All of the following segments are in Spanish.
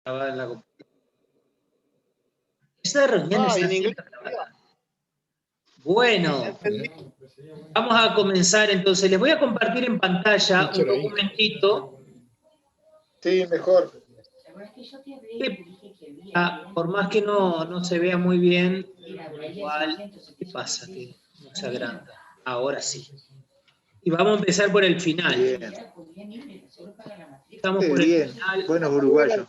Estaba en la computadora. Esa reunión está en inglés. grabada. Bueno, vamos a comenzar entonces. Les voy a compartir en pantalla un documentito. Sí, mejor. Por más que no se vea muy bien, igual, ¿qué pasa? Que no se agranda. Ahora sí. Y vamos a empezar por el final. Bien. Estamos por el final. Buenos uruguayos.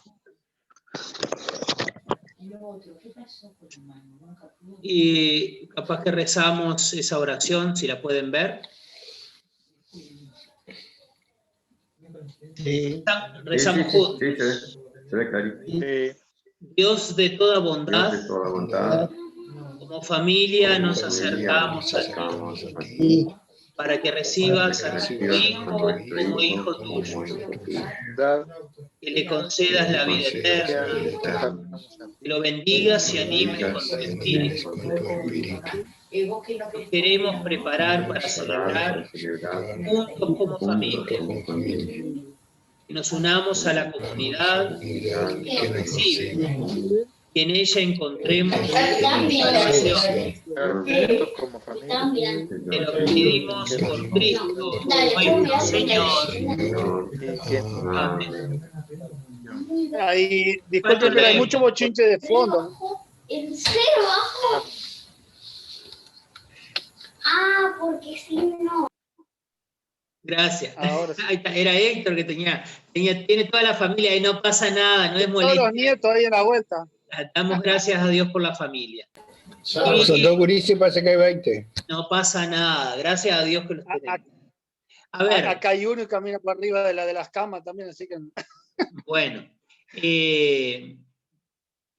Y capaz que rezamos esa oración, si la pueden ver. Sí. Rezamos juntos. Sí, se ve clarito. Dios de toda bondad, Dios de toda bondad, como familia nos acercamos a ti, para que recibas a nuestro Hijo como Hijo tuyo, que le concedas la vida eterna, que lo bendigas y animes con tu espíritu. Nos queremos preparar para celebrar juntos como familia. Que nos unamos a la comunidad que nos recibe, que en ella encontremos salvación. Como familia. Te lo pedimos por Cristo, nuestro Señor. Amén. Ahí, disculpen, pero hay mucho bochinche de fondo. ¿En serio bajo? Ah, porque si no. Gracias. Ahora sí. Ahí está, era Héctor que tiene toda la familia y no pasa nada, no es Todos molesto. los nietos ahí en la vuelta. Damos gracias a Dios por la familia. Son dos gurises, parece que hay 20. No pasa nada, gracias a Dios que los tenemos. A ver. Acá hay uno y camina por arriba de las camas también, así que. Bueno,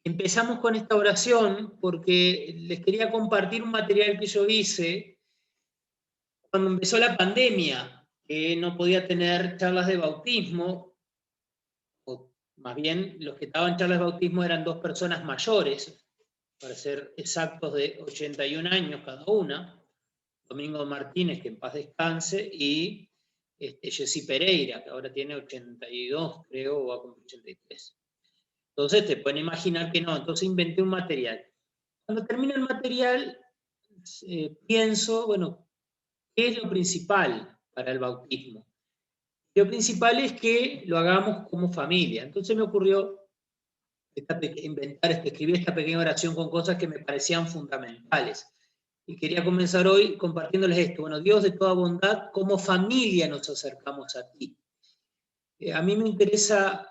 empezamos con esta oración porque les quería compartir un material que yo hice cuando empezó la pandemia, que no podía tener charlas de bautismo, o más bien los que estaban en charlas de bautismo eran 2 personas mayores, para ser exactos de 81 años cada una, Domingo Martínez, que en paz descanse, y Jessy Pereira, que ahora tiene 82, creo, o va a cumplir 83. Entonces te pueden imaginar que no, entonces inventé un material. Cuando termina el material, pienso, bueno, ¿qué es lo principal para el bautismo? Lo principal es que lo hagamos como familia. Entonces me ocurrió escribir esta pequeña oración con cosas que me parecían fundamentales. Y quería comenzar hoy compartiéndoles esto. Bueno, Dios de toda bondad, como familia nos acercamos a ti. A mí me interesa,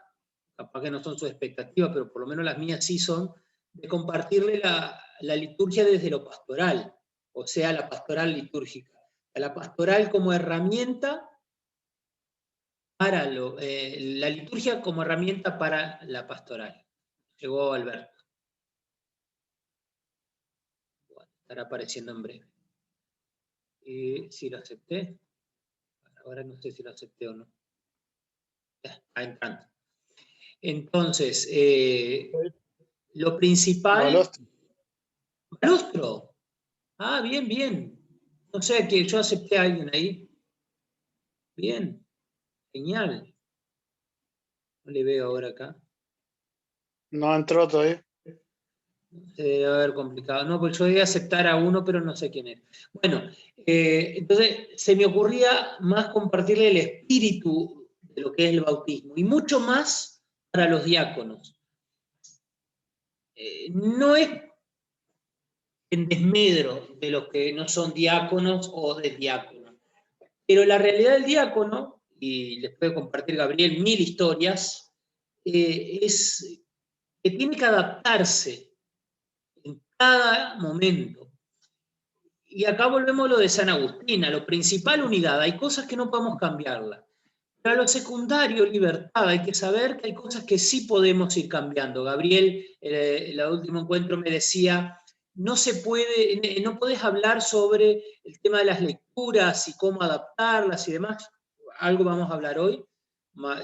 capaz que no son sus expectativas, pero por lo menos las mías sí son, de compartirle la liturgia desde lo pastoral, o sea, la pastoral litúrgica. La pastoral como herramienta para la liturgia como herramienta para la pastoral. Llegó Alberto. Bueno, estará apareciendo en breve. Si lo acepté. Ahora no sé si lo acepté o no. Ya, está entrando. Entonces, lo principal... ¿Balostro? Ah, bien, bien. No sé, que yo acepté a alguien ahí. Bien, genial. No le veo ahora acá. No entró todavía. Debe haber complicado. No, pues yo debía aceptar a uno, pero no sé quién es. Bueno, entonces se me ocurría más compartirle el espíritu de lo que es el bautismo, y mucho más para los diáconos. No es en desmedro de los que no son diáconos o de diáconos, pero la realidad del diácono, y les puede compartir Gabriel 1000 historias, es que tiene que adaptarse en cada momento. Y acá volvemos a lo de San Agustín, a lo principal, unidad. Hay cosas que no podemos cambiarlas. Pero a lo secundario, libertad. Hay que saber que hay cosas que sí podemos ir cambiando. Gabriel, en el último encuentro me decía, no podés hablar sobre el tema de las lecturas y cómo adaptarlas y demás. Algo vamos a hablar hoy.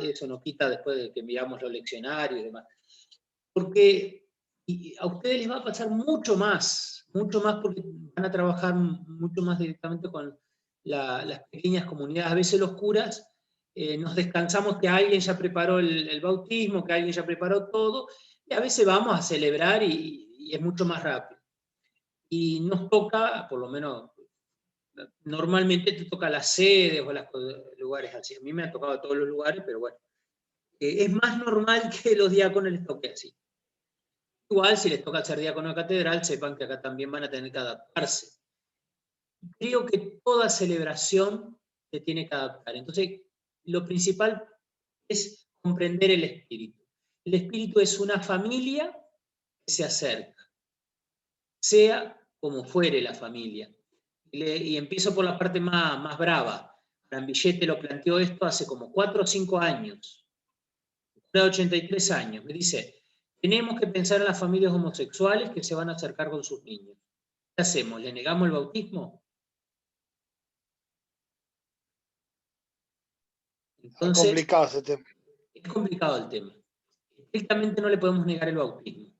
Eso nos quita después de que miramos los leccionarios y demás. Porque a ustedes les va a pasar mucho más porque van a trabajar mucho más directamente con las pequeñas comunidades. A veces los curas nos descansamos que alguien ya preparó el bautismo, que alguien ya preparó todo, y a veces vamos a celebrar y es mucho más rápido. Y nos toca, por lo menos, normalmente te toca las sedes o los lugares así. A mí me ha tocado todos los lugares, pero bueno. Es más normal que los diáconos les toque así. Igual, si les toca ser diácono de catedral, sepan que acá también van a tener que adaptarse. Creo que toda celebración se tiene que adaptar. Entonces, lo principal es comprender el espíritu. El espíritu es una familia que se acerca, sea como fuere la familia. Y empiezo por la parte más brava. Rambillete lo planteó esto hace como 4 o 5 años. De 83 años. Me dice, tenemos que pensar en las familias homosexuales que se van a acercar con sus niños. ¿Qué hacemos? ¿Le negamos el bautismo? Entonces, es complicado ese tema. Es complicado el tema. Estrictamente no le podemos negar el bautismo.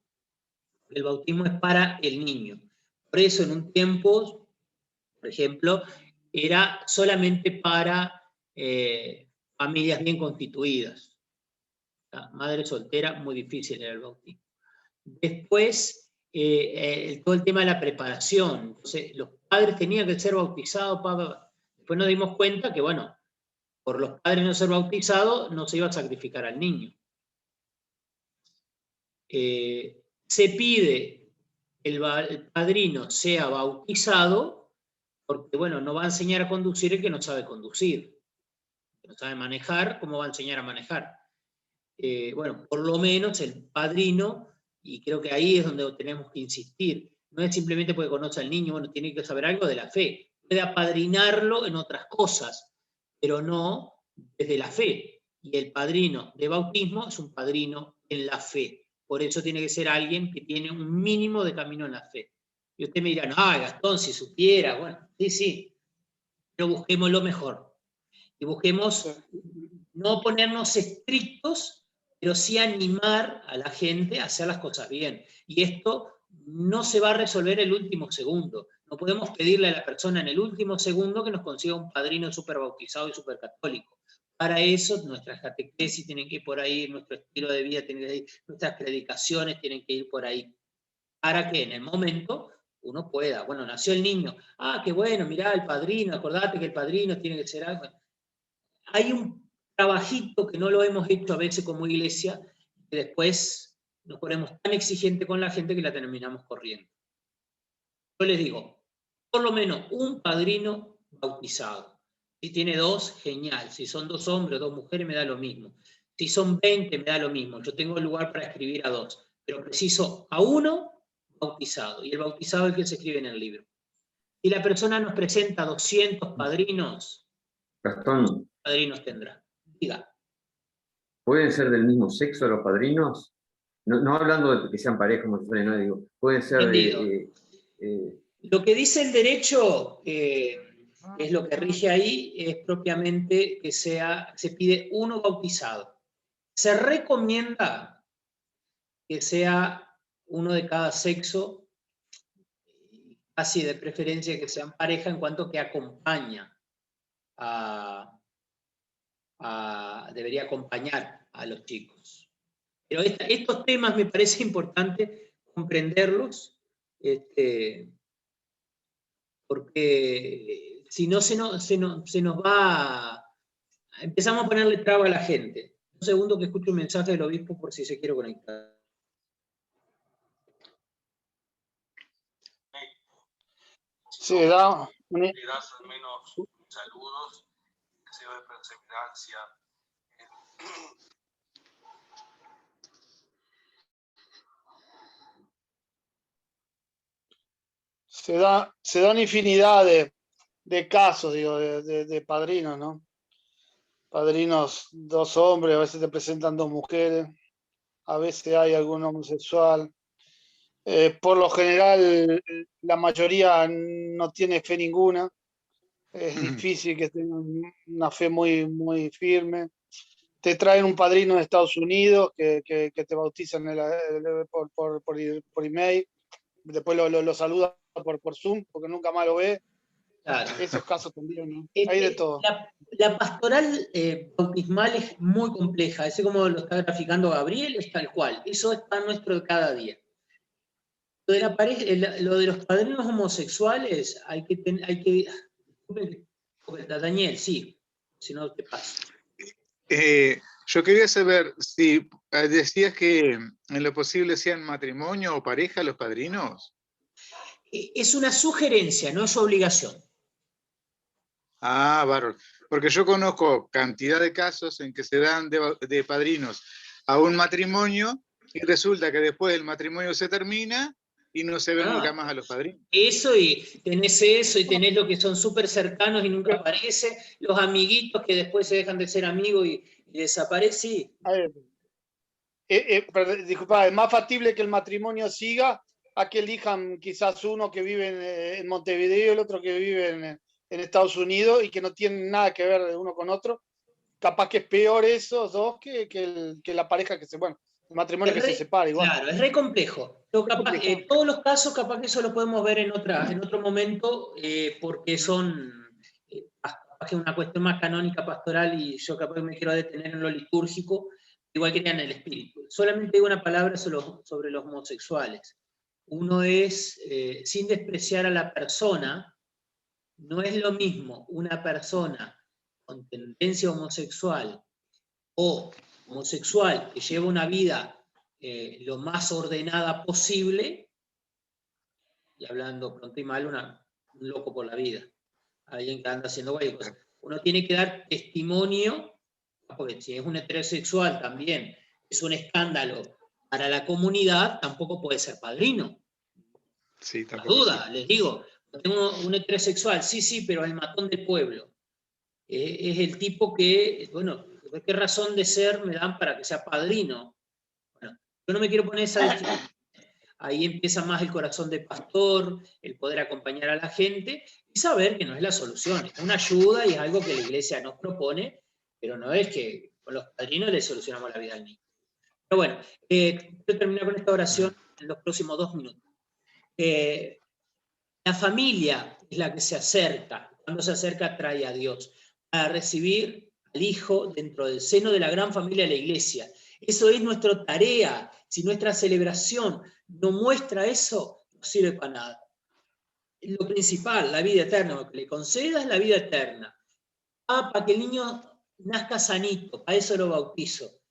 El bautismo es para el niño. Por eso en un tiempo, por ejemplo, era solamente para familias bien constituidas. La madre soltera, muy difícil era el bautismo. Después, todo el tema de la preparación. Entonces, los padres tenían que ser bautizados. Después nos dimos cuenta que, bueno, por los padres no ser bautizados, no se iba a sacrificar al niño. Se pide que el padrino sea bautizado porque, bueno, no va a enseñar a conducir el que no sabe conducir. El que no sabe manejar, ¿cómo va a enseñar a manejar? Bueno, por lo menos el padrino, y creo que ahí es donde tenemos que insistir, no es simplemente porque conoce al niño, bueno, tiene que saber algo de la fe, puede apadrinarlo en otras cosas, pero no desde la fe. Y el padrino de bautismo es un padrino en la fe. Por eso tiene que ser alguien que tiene un mínimo de camino en la fe. Y usted me dirá, no, Gastón, si supiera, bueno, sí, pero busquemos lo mejor. Y busquemos no ponernos estrictos, pero sí animar a la gente a hacer las cosas bien. Y esto no se va a resolver el último segundo. No podemos pedirle a la persona en el último segundo que nos consiga un padrino súper bautizado y súper católico. Para eso nuestras catequesis tienen que ir por ahí, nuestro estilo de vida tiene que ir, nuestras predicaciones tienen que ir por ahí. Para que en el momento uno pueda. Bueno, nació el niño. Ah, qué bueno, mirá, el padrino, acordate que el padrino tiene que ser algo. Hay un trabajito que no lo hemos hecho a veces como iglesia, que después nos ponemos tan exigentes con la gente que la terminamos corriendo. Yo les digo, por lo menos un padrino bautizado. Si tiene 2, genial. Si son 2 hombres o 2 mujeres, me da lo mismo. Si son 20, me da lo mismo. Yo tengo lugar para escribir a 2, pero preciso a 1 bautizado. Y el bautizado es el que se escribe en el libro. Si la persona nos presenta 200 padrinos, Gastón, padrinos tendrá. Diga. ¿pueden ser del mismo sexo los padrinos? No hablando de que sean parejas homosexuales, no digo, pueden ser de... Lo que dice el derecho, es lo que rige ahí, es propiamente que se pide uno bautizado. Se recomienda que sea uno de cada sexo, casi de preferencia que sean pareja, en cuanto que acompaña debería acompañar a los chicos. Pero estos temas me parece importante comprenderlos, porque si no se nos va, empezamos a ponerle traba a la gente. Un segundo que escucho un mensaje del obispo por si se quiere conectar. Sí, da al menos saludos, deseo de perseverancia. Se dan infinidad de casos, digo, de padrinos, ¿no? Padrinos, 2 hombres, a veces te presentan 2 mujeres, a veces hay algún homosexual. Por lo general, la mayoría no tiene fe ninguna. Es difícil que tengan una fe muy, muy firme. Te traen un padrino de Estados Unidos que te bautizan por email. Después lo saluda por Zoom, porque nunca más lo ve. Claro. Esos casos también, ¿no? Hay de todo. La pastoral bautismal es muy compleja, así como lo está graficando Gabriel, es tal cual. Eso es pan nuestro de cada día. Lo de los padrinos homosexuales, Daniel, sí, si no te paso. Yo quería saber si decías que en lo posible sean matrimonio o pareja los padrinos. Es una sugerencia, no es obligación. Ah, bárbaro. Porque yo conozco cantidad de casos en que se dan de padrinos a un matrimonio y resulta que después el matrimonio se termina y no se ven nunca más a los padrinos. Eso y tenés lo que son súper cercanos y nunca aparece, los amiguitos que después se dejan de ser amigos y desaparecen. Disculpa, es más factible que el matrimonio siga a que elijan quizás uno que vive en Montevideo y el otro que vive en Estados Unidos y que no tienen nada que ver uno con otro. Capaz que es peor esos dos que la pareja que el matrimonio que se separa igual. Claro, es re complejo. Todos los casos capaz que eso lo podemos ver en otro momento porque son capaz que una cuestión más canónica pastoral y yo capaz que me quiero detener en lo litúrgico, igual que en el espíritu. Solamente digo una palabra sobre los homosexuales. Uno es, sin despreciar a la persona, no es lo mismo una persona con tendencia homosexual o homosexual que lleva una vida lo más ordenada posible, y hablando pronto y mal, un loco por la vida, alguien que anda haciendo cualquier cosa. Uno tiene que dar testimonio, porque si es un heterosexual también es un escándalo para la comunidad, tampoco puede ser padrino. Sí, La duda, les digo, tengo un heterosexual, sí, pero el matón del pueblo. Es el tipo que, bueno, ¿qué razón de ser me dan para que sea padrino? Bueno, yo no me quiero poner esa dificultad. Ahí empieza más el corazón de pastor, el poder acompañar a la gente y saber que no es la solución, es una ayuda y es algo que la iglesia nos propone, pero no es que con los padrinos le solucionamos la vida al niño. Pero bueno, quiero terminar con esta oración en los próximos 2 minutos. La familia es la que se acerca, cuando se acerca trae a Dios, para recibir al Hijo dentro del seno de la gran familia de la iglesia. Eso es nuestra tarea. Si nuestra celebración no muestra eso, no sirve para nada. Lo principal, la vida eterna, lo que le concedas la vida eterna. Para que el niño nazca sanito, para eso lo bautizo.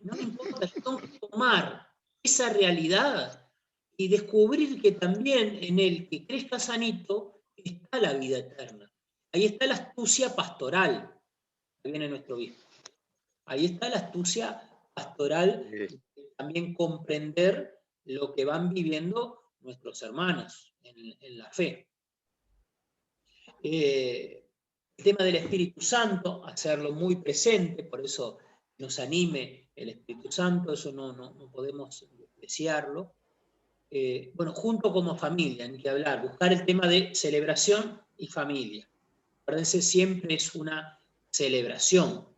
No me importa, yo tengo que tomar esa realidad y descubrir que también en el que crezca sanito está la vida eterna. Ahí está la astucia pastoral, que viene nuestro obispo. Ahí está la astucia pastoral, también comprender lo que van viviendo nuestros hermanos en la fe. El tema del Espíritu Santo, hacerlo muy presente, por eso nos anime el Espíritu Santo, eso no podemos despreciarlo. Bueno, junto como familia, ni que hablar, buscar el tema de celebración y familia. Acuérdense, siempre es una celebración.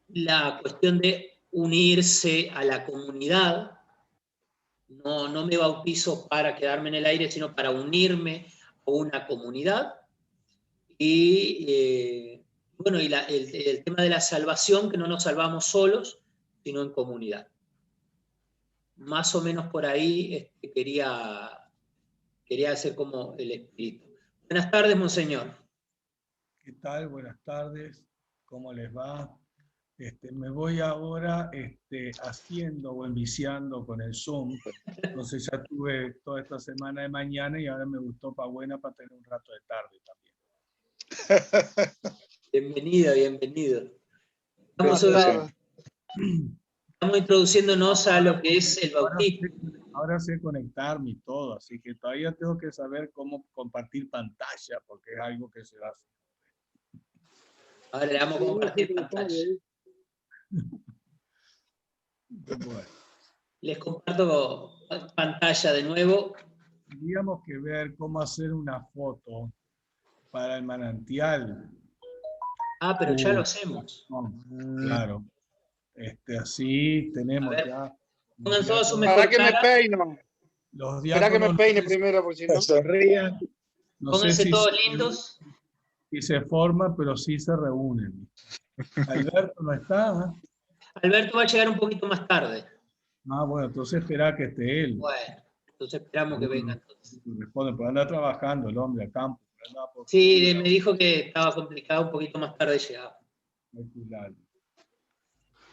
La cuestión de unirse a la comunidad, no me bautizo para quedarme en el aire, sino para unirme a una comunidad. Y bueno, y el tema de la salvación, que no nos salvamos solos, sino en comunidad. Más o menos por ahí quería hacer como el espíritu. Buenas tardes, monseñor. ¿Qué tal? Buenas tardes. ¿Cómo les va? Me voy ahora haciendo o enviciando con el Zoom. Entonces ya tuve toda esta semana de mañana y ahora me gustó para tener un rato de tarde también. Bienvenido. Estamos introduciéndonos a lo que es el bautismo. Ahora sé conectarme y todo, así que todavía tengo que saber cómo compartir pantalla, porque es algo que se hace. Ahora le vamos a compartir pantalla. Bueno. Les comparto pantalla de nuevo. Tendríamos que ver cómo hacer una foto para el manantial. Pero ya lo hacemos. Claro. Así tenemos ya. Pongan toda su ¿Para mejor qué me cara. peino? Los Esperá que me diáconos, peine primero, porque si no. Sonrían. no sé Pónganse si, todos lindos. si se forman, pero sí se reúnen. Alberto no está. Alberto va a llegar un poquito más tarde. Bueno, entonces espera que esté él. Bueno, entonces esperamos que venga entonces. Responde, pues anda trabajando el hombre a campo. Anda por Sí, me dijo que estaba complicado, un poquito más tarde llegaba.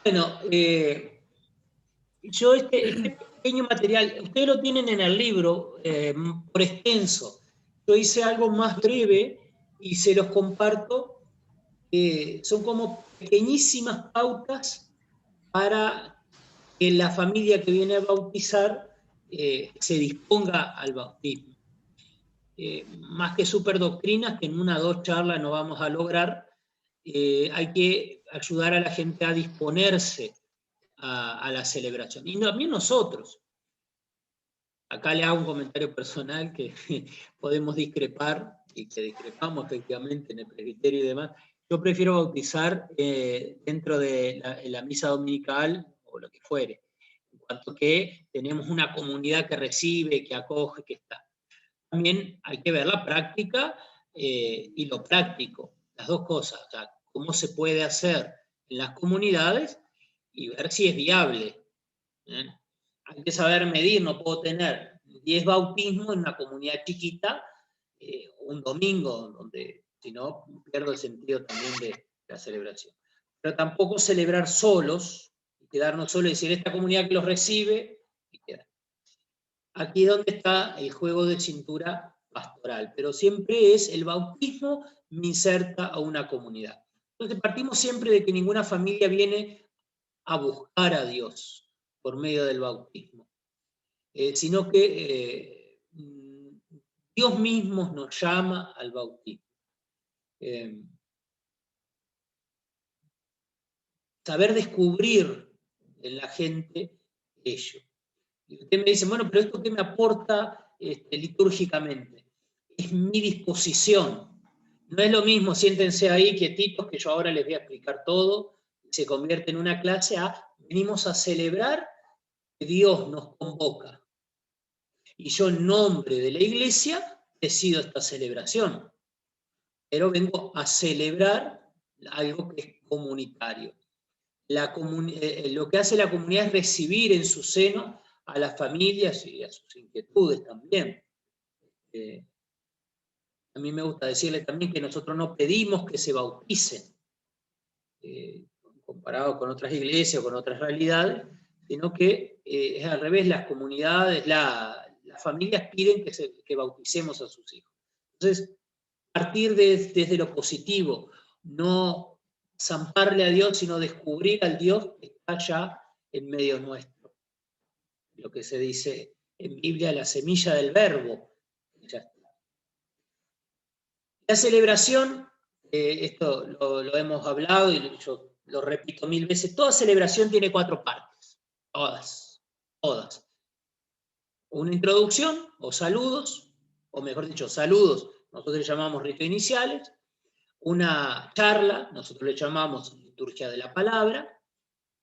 Bueno, yo este pequeño material, ustedes lo tienen en el libro por extenso. Yo hice algo más breve y se los comparto. Son como pequeñísimas pautas para que la familia que viene a bautizar se disponga al bautismo. Más que superdoctrinas, que en 1 o 2 charlas no vamos a lograr, hay que ayudar a la gente a disponerse a la celebración. Y también nosotros. Acá le hago un comentario personal que podemos discrepar, y que discrepamos efectivamente en el presbiterio y demás. Yo prefiero bautizar dentro de la misa dominical o lo que fuere, en cuanto que tenemos una comunidad que recibe, que acoge, que está. También hay que ver la práctica y lo práctico, las dos cosas, o sea, cómo se puede hacer en las comunidades y ver si es viable. Hay que saber medir, no puedo tener 10 bautismos en una comunidad chiquita un domingo, donde si no pierdo el sentido también de la celebración. Pero tampoco celebrar solos, quedarnos solos y decir esta comunidad que los recibe y queda. Aquí es donde está el juego de cintura pastoral, pero siempre es el bautismo me inserta a una comunidad. Entonces partimos siempre de que ninguna familia viene a buscar a Dios por medio del bautismo, sino que Dios mismo nos llama al bautismo. Saber descubrir en la gente ello. Y usted me dice, bueno, pero ¿esto qué me aporta litúrgicamente? Es mi disposición. No es lo mismo, siéntense ahí quietitos, que yo ahora les voy a explicar todo, se convierte en una clase venimos a celebrar que Dios nos convoca. Y yo en nombre de la iglesia decido esta celebración. Pero vengo a celebrar algo que es comunitario. Lo que hace la comunidad es recibir en su seno a las familias y a sus inquietudes también. A mí me gusta decirle también que nosotros no pedimos que se bauticen, comparado con otras iglesias o con otras realidades, sino que es al revés, las comunidades, las familias piden que bauticemos a sus hijos. Entonces, partir desde lo positivo, no zamparle a Dios, sino descubrir al Dios que está ya en medio nuestro. Lo que se dice en Biblia, la semilla del verbo. Ya está. La celebración, esto lo hemos hablado y yo lo repito 1000 veces, toda celebración tiene 4 partes, todas. Una introducción o saludos, o mejor dicho, saludos, nosotros le llamamos ritos iniciales, una charla, nosotros le llamamos liturgia de la palabra,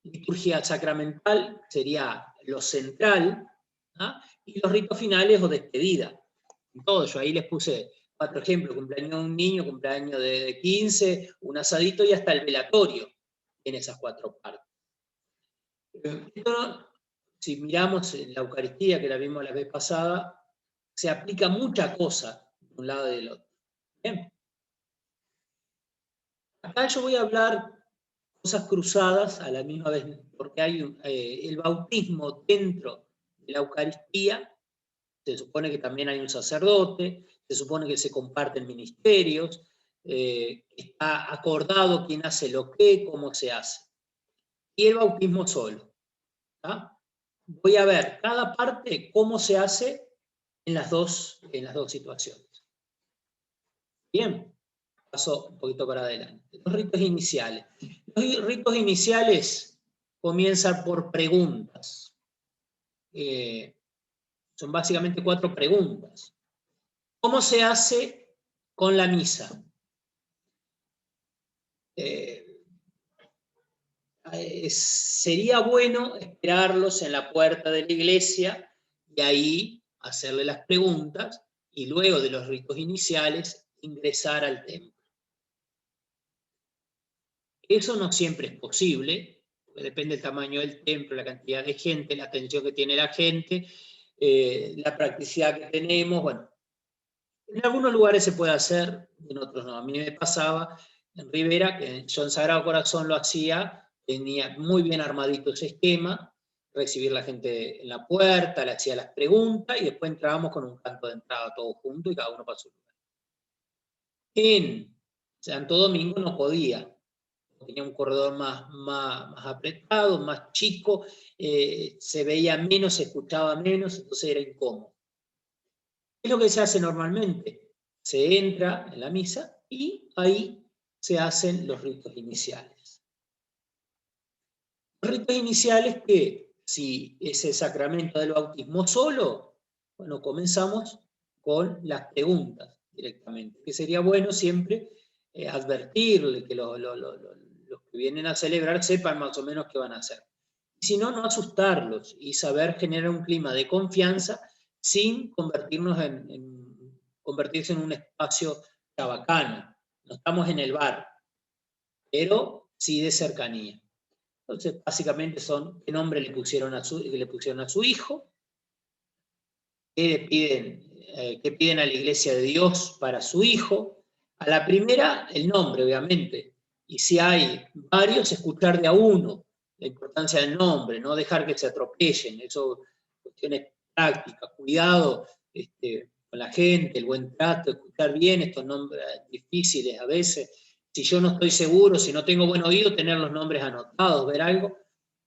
liturgia sacramental sería lo central, y los ritos finales o despedida. Todo, yo ahí les puse 4 ejemplos: cumpleaños de un niño, cumpleaños de 15, un asadito y hasta el velatorio, en esas 4 partes. Esto, si miramos en la Eucaristía, que la vimos la vez pasada, se aplica mucha cosa de un lado y del otro. Bien. Acá yo voy a hablar cosas cruzadas a la misma vez, porque hay el bautismo dentro de la Eucaristía, se supone que también hay un sacerdote, se supone que se comparten ministerios, está acordado quién hace lo que, cómo se hace. Y el bautismo solo. Voy a ver cada parte cómo se hace en las dos situaciones. Bien. Paso un poquito para adelante. Los ritos iniciales. Los ritos iniciales comienzan por preguntas. Son básicamente 4 preguntas. ¿Cómo se hace con la misa? Sería bueno esperarlos en la puerta de la iglesia y ahí hacerle las preguntas y luego de los ritos iniciales ingresar al templo. Eso no siempre es posible, porque depende del tamaño del templo, la cantidad de gente, la atención que tiene la gente, la practicidad que tenemos. Bueno, en algunos lugares se puede hacer, en otros no. A mí me pasaba en Rivera, que yo en Sagrado Corazón lo hacía, tenía muy bien armadito ese esquema, recibir la gente en la puerta, le hacía las preguntas y después entrábamos con un canto de entrada todos juntos y cada uno para su lugar. En Santo Domingo no podía, tenía un corredor más apretado, más chico, se veía menos, se escuchaba menos, entonces era incómodo. ¿Qué es lo que se hace normalmente? Se entra en la misa y ahí se hacen los ritos iniciales. Los ritos iniciales que, si es el sacramento del bautismo solo, bueno, comenzamos con las preguntas directamente, que sería bueno siempre advertirle que los que vienen a celebrar sepan más o menos qué van a hacer. Y si no, no asustarlos y saber generar un clima de confianza sin convertirse en un espacio chabacano. No estamos en el bar, pero sí de cercanía. Entonces, básicamente son qué nombre le pusieron a su hijo, qué piden a la Iglesia de Dios para su hijo. A la primera, el nombre, obviamente. Y si hay varios, escuchar de a uno la importancia del nombre, no dejar que se atropellen. Eso, cuestiones prácticas, cuidado con la gente, el buen trato, escuchar bien estos nombres difíciles a veces. Si yo no estoy seguro, si no tengo buen oído, tener los nombres anotados, ver algo,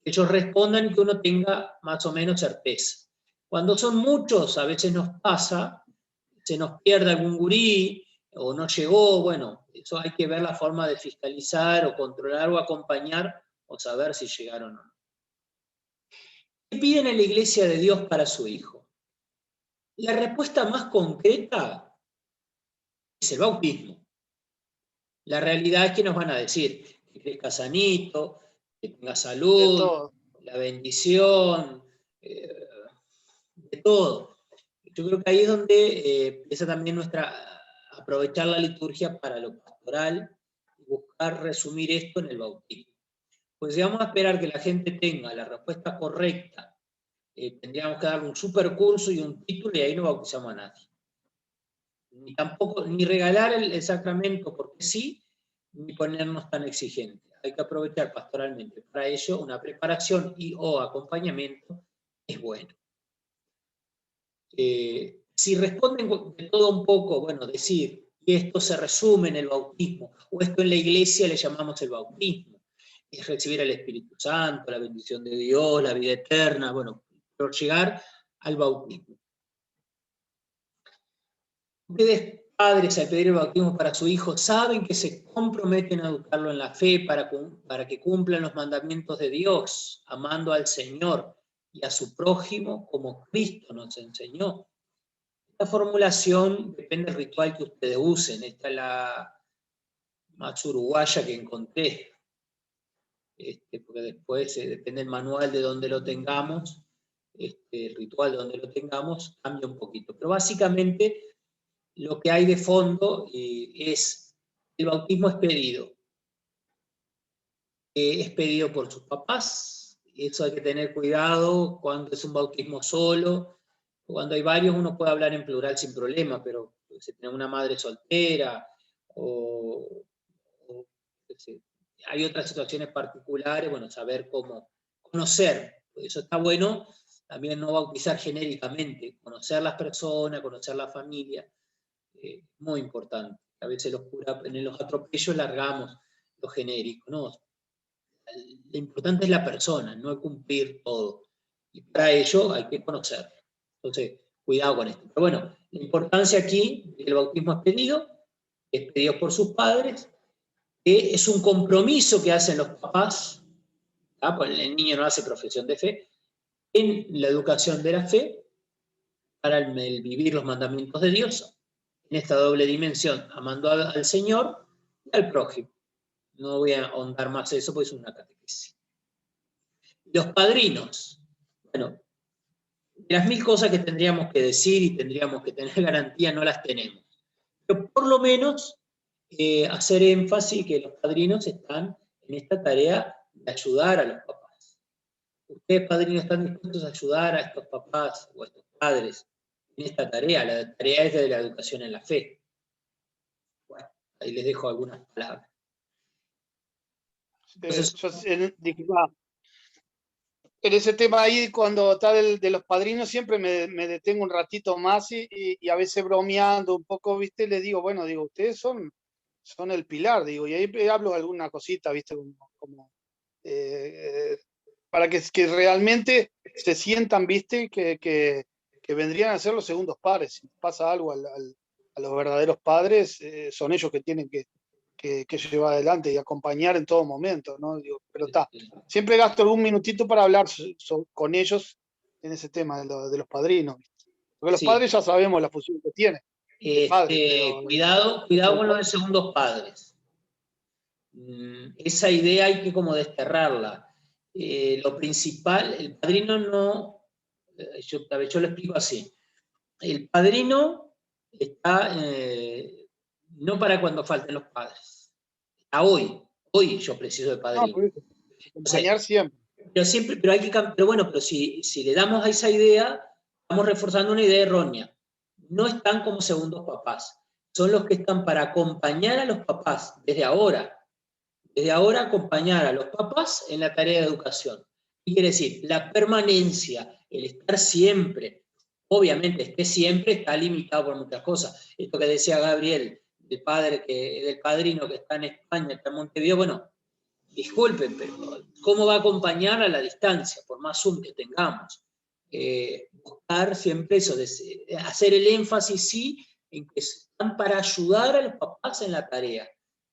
que ellos respondan y que uno tenga más o menos certeza. Cuando son muchos, a veces nos pasa, se nos pierde algún gurí, o no llegó, bueno, eso hay que ver la forma de fiscalizar, o controlar, o acompañar, o saber si llegaron o no. ¿Qué piden en la Iglesia de Dios para su hijo? La respuesta más concreta es el bautismo. La realidad es que nos van a decir que crezca sanito, que tenga salud, la bendición, de todo. Yo creo que ahí es donde empieza también aprovechar la liturgia para lo pastoral y buscar resumir esto en el bautismo. Pues si vamos a esperar que la gente tenga la respuesta correcta, tendríamos que darle un supercurso y un título y ahí no bautizamos a nadie. Ni regalar el sacramento porque sí, ni ponernos tan exigentes. Hay que aprovechar pastoralmente. Para ello, una preparación o acompañamiento es bueno. Si responden de todo un poco, bueno, decir que esto se resume en el bautismo, o esto en la iglesia le llamamos el bautismo, es recibir el Espíritu Santo, la bendición de Dios, la vida eterna, bueno, por llegar al bautismo. Ustedes, padres, al pedir el bautismo para su hijo, saben que se comprometen a educarlo en la fe para que cumplan los mandamientos de Dios, amando al Señor y a su prójimo como Cristo nos enseñó. Esta formulación depende del ritual que ustedes usen. Esta es la más uruguaya que encontré. Porque después, depende del manual de donde lo tengamos, el ritual de donde lo tengamos, cambia un poquito. Pero básicamente lo que hay de fondo es el bautismo es pedido por sus papás. Eso hay que tener cuidado cuando es un bautismo solo. Cuando hay varios uno puede hablar en plural sin problema, pero si tiene una madre soltera hay otras situaciones particulares, bueno, saber cómo conocer. Eso está bueno, también no bautizar genéricamente, conocer las personas, conocer la familia, muy importante. A veces los curas en los atropellos largamos lo genérico, ¿no? Lo importante es la persona, no cumplir todo. Y para ello hay que conocer. Entonces, cuidado con esto. Pero bueno, la importancia aquí, el bautismo es pedido por sus padres, que es un compromiso que hacen los papás, pues el niño no hace profesión de fe, en la educación de la fe, para el vivir los mandamientos de Dios, en esta doble dimensión, amando al Señor y al prójimo. No voy a ahondar más eso porque es una catequesis. Los padrinos. Bueno, Las 1000 cosas que tendríamos que decir y tendríamos que tener garantía no las tenemos. Pero por lo menos hacer énfasis que los padrinos están en esta tarea de ayudar a los papás. ¿Ustedes, padrinos, están dispuestos a ayudar a estos papás o a estos padres en esta tarea? La tarea es de la educación en la fe. Bueno, ahí les dejo algunas palabras. Entonces, Disculpa. En ese tema ahí, cuando está de los padrinos, siempre me detengo un ratito más y a veces bromeando un poco, ¿viste? Les digo, bueno, digo, ustedes son el pilar, digo, y ahí hablo alguna cosita, ¿viste? Para que realmente se sientan, ¿viste? Que vendrían a ser los segundos padres. Si pasa algo a los verdaderos padres, son ellos que tienen que llevar adelante y acompañar en todo momento, ¿no? Digo, pero está. Siempre gasto algún minutito para hablar con ellos en ese tema de los padrinos. Porque los sí. padres ya sabemos la función que tienen. Cuidado con lo de segundos padres. Esa idea hay que como desterrarla. Lo principal, el padrino no, yo lo explico así. El padrino está no para cuando falten los padres. Está hoy yo preciso de padrino. No, acompañar siempre. Pero hay que pero bueno, pero si le damos a esa idea, estamos reforzando una idea errónea. No están como segundos papás. Son los que están para acompañar a los papás desde ahora. Desde ahora acompañar a los papás en la tarea de educación. ¿Qué quiere decir? La permanencia, el estar siempre. Obviamente, siempre está limitado por muchas cosas. Esto que decía Gabriel, del padrino que está en España, está en Montevideo, bueno, disculpen, pero ¿cómo va a acompañar a la distancia, por más Zoom que tengamos? Buscar siempre eso, hacer el énfasis, sí, en que están para ayudar a los papás en la tarea.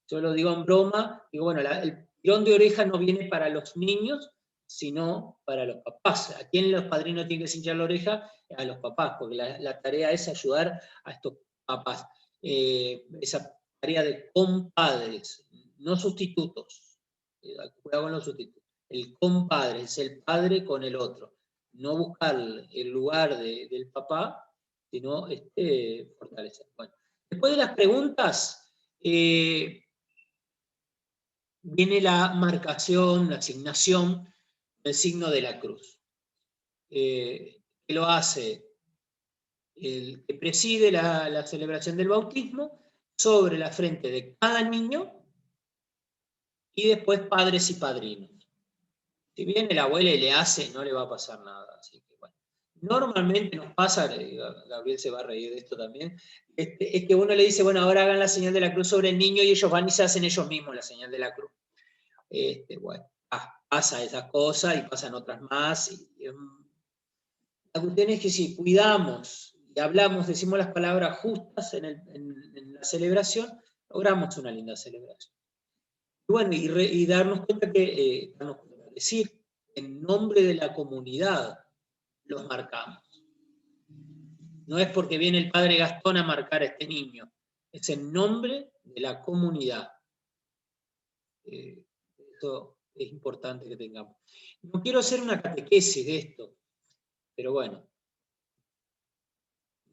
Yo lo digo en broma, digo, bueno, el tirón de oreja no viene para los niños, sino para los papás. ¿A quién los padrinos tienen que cinchar la oreja? A los papás, porque la tarea es ayudar a estos papás. Esa tarea de compadres, no sustitutos. Cuidado con los sustitutos. El compadre es el padre con el otro. No buscar el lugar del papá, sino fortalecer. Bueno, después de las preguntas, viene la marcación, la asignación del signo de la cruz. Que lo hace el que preside la celebración del bautismo sobre la frente de cada niño y después padres y padrinos. Si bien el abuelo le hace, no le va a pasar nada. Así que, bueno. Normalmente nos pasa, Gabriel se va a reír de esto también, es que uno le dice, bueno, ahora hagan la señal de la cruz sobre el niño y ellos van y se hacen ellos mismos la señal de la cruz. Bueno, pasa esa cosa y pasan otras más. La cuestión es que si cuidamos y hablamos, decimos las palabras justas en la celebración, logramos una linda celebración. Y bueno, y darnos cuenta que, decir, en nombre de la comunidad los marcamos. No es porque viene el padre Gastón a marcar a este niño, es en nombre de la comunidad. Esto es importante que tengamos. No quiero hacer una catequesis de esto, pero bueno,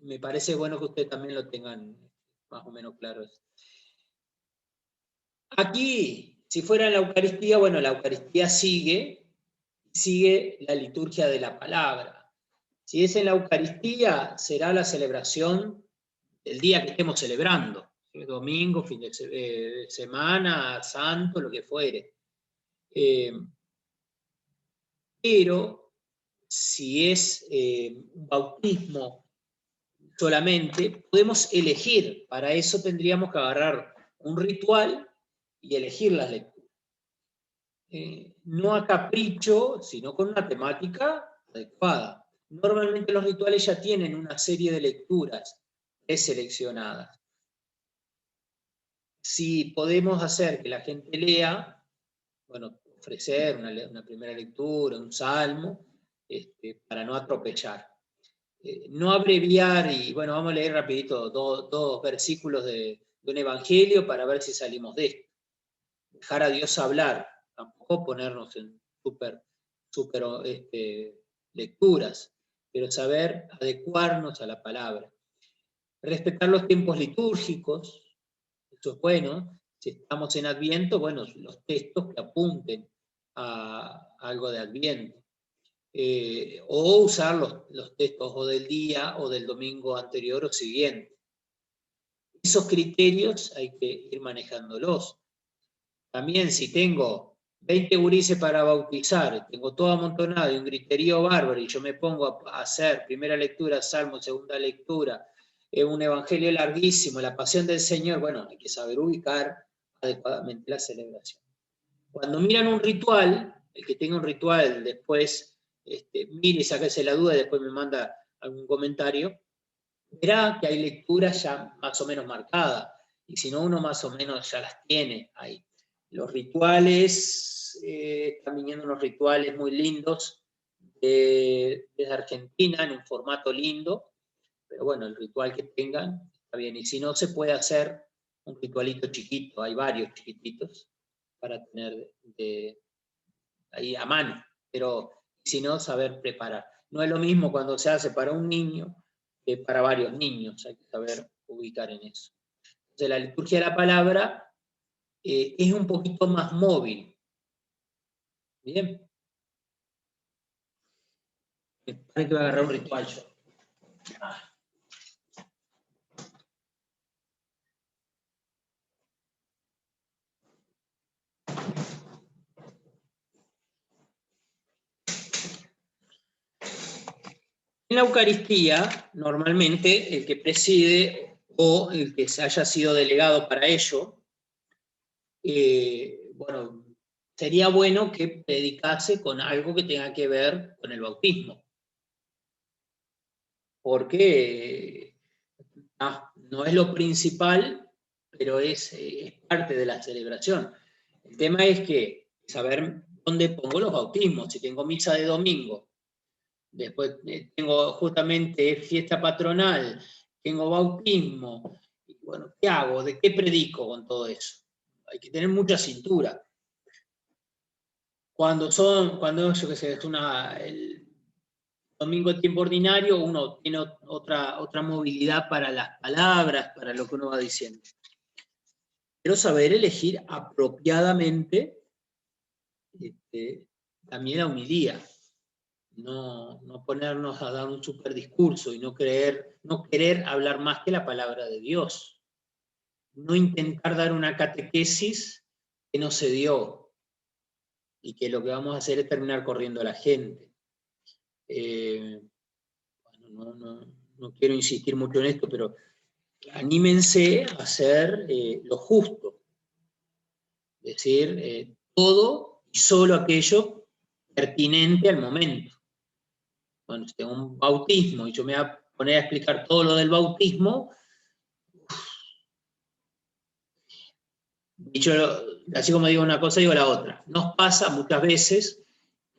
me parece bueno que ustedes también lo tengan más o menos claro. Aquí, si fuera en la Eucaristía, bueno, la Eucaristía sigue la liturgia de la palabra. Si es en la Eucaristía, será la celebración del día que estemos celebrando, domingo, fin de semana, santo, lo que fuere. Pero si es un bautismo solamente, podemos elegir. Para eso tendríamos que agarrar un ritual y elegir las lecturas. No a capricho, sino con una temática adecuada. Normalmente los rituales ya tienen una serie de lecturas preseleccionadas. Si podemos hacer que la gente lea, bueno, ofrecer una primera lectura, un salmo, para no atropellar. No abreviar, y bueno, vamos a leer rapidito dos versículos de un evangelio para ver si salimos de esto. Dejar a Dios hablar, tampoco ponernos en super lecturas, pero saber adecuarnos a la palabra. Respetar los tiempos litúrgicos, eso es bueno. Si estamos en Adviento, bueno, los textos que apunten a algo de Adviento. O usar los textos o del día o del domingo anterior o siguiente. Esos criterios hay que ir manejándolos. También si tengo 20 gurises para bautizar, tengo todo amontonado y un griterío bárbaro, y yo me pongo a hacer primera lectura, salmo, segunda lectura, un evangelio larguísimo, la pasión del Señor, bueno, hay que saber ubicar adecuadamente la celebración. Cuando miran un ritual, el que tenga un ritual después, mire y sáquese la duda y después me manda algún comentario, verá que hay lecturas ya más o menos marcadas, y si no, uno más o menos ya las tiene ahí. Los rituales, están viniendo unos rituales muy lindos desde Argentina, en un formato lindo, pero bueno, el ritual que tengan está bien, y si no, se puede hacer un ritualito chiquito, hay varios chiquititos para tener ahí a mano, pero si no, saber preparar. No es lo mismo cuando se hace para un niño que para varios niños, hay que saber ubicar en eso. Entonces la liturgia de la palabra es un poquito más móvil. Bien. Me parece que voy a agarrar un ritual yo. En la Eucaristía, normalmente, el que preside o el que se haya sido delegado para ello, bueno, sería bueno que predicase con algo que tenga que ver con el bautismo. Porque no es lo principal, pero es parte de la celebración. El tema es que saber dónde pongo los bautismos. Si tengo misa de domingo, después tengo justamente fiesta patronal, tengo bautismo, y bueno, ¿qué hago? ¿De qué predico con todo eso? Hay que tener mucha cintura. Cuando yo qué sé, es el domingo de tiempo ordinario, uno tiene otra movilidad para las palabras, para lo que uno va diciendo. Pero saber elegir apropiadamente también la humildad. No ponernos a dar un super discurso y no querer hablar más que la palabra de Dios. No intentar dar una catequesis que no se dio y que lo que vamos a hacer es terminar corriendo a la gente. Bueno, no quiero insistir mucho en esto, pero anímense a hacer lo justo. Es decir, todo y solo aquello pertinente al momento. Bueno, si tengo un bautismo y yo me voy a poner a explicar todo lo del bautismo, dicho, así como digo una cosa, digo la otra. Nos pasa muchas veces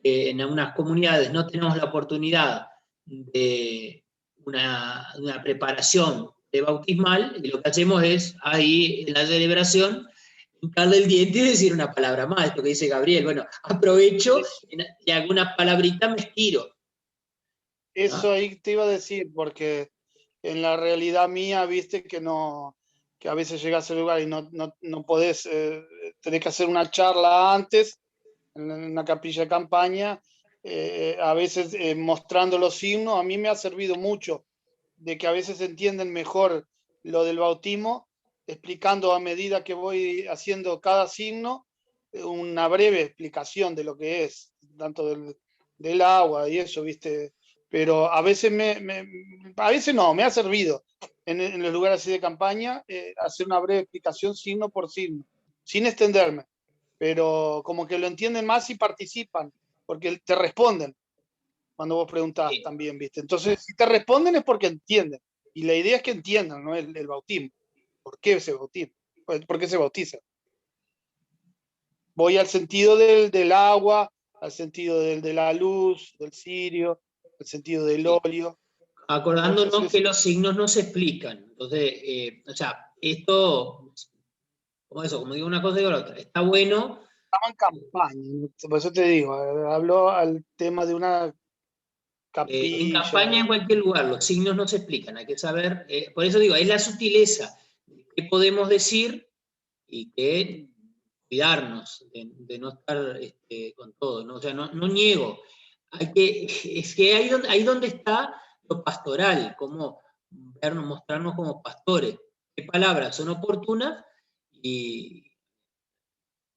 que en algunas comunidades no tenemos la oportunidad de una preparación de bautismal, y lo que hacemos es, ahí en la celebración, hincarle el diente y decir una palabra más, esto que dice Gabriel. Bueno, aprovecho y algunas palabritas me estiro. Eso ahí te iba a decir, porque en la realidad mía, viste que a veces llegas al lugar y no podés, tenés que hacer una charla antes, en una capilla de campaña, a veces mostrando los signos. A mí me ha servido mucho de que a veces entienden mejor lo del bautismo, explicando a medida que voy haciendo cada signo, una breve explicación de lo que es, tanto del agua y eso, viste. Pero a veces a veces no, me ha servido en los lugares así de campaña hacer una breve explicación signo por signo, sin extenderme, pero como que lo entienden más y participan, porque te responden cuando vos preguntás también, ¿viste? Entonces, si te responden es porque entienden, y la idea es que entiendan, ¿no? El bautismo. ¿Por qué se bautiza? ¿Por qué se bautiza? Voy al sentido del agua, al sentido de la luz, del cirio, el sentido del óleo. Acordándonos Entonces, que los signos no se explican. Entonces, o sea, esto, como digo una cosa, digo la otra. Está bueno. Estamos en campaña, por eso te digo, hablo al tema de una En capilla. campaña, en cualquier lugar, los signos no se explican, hay que saber, por eso digo, es la sutileza de qué podemos decir y que cuidarnos de no estar con todo, ¿no? O sea, no niego, es que ahí donde está lo pastoral, como vernos, mostrarnos como pastores, qué palabras son oportunas y...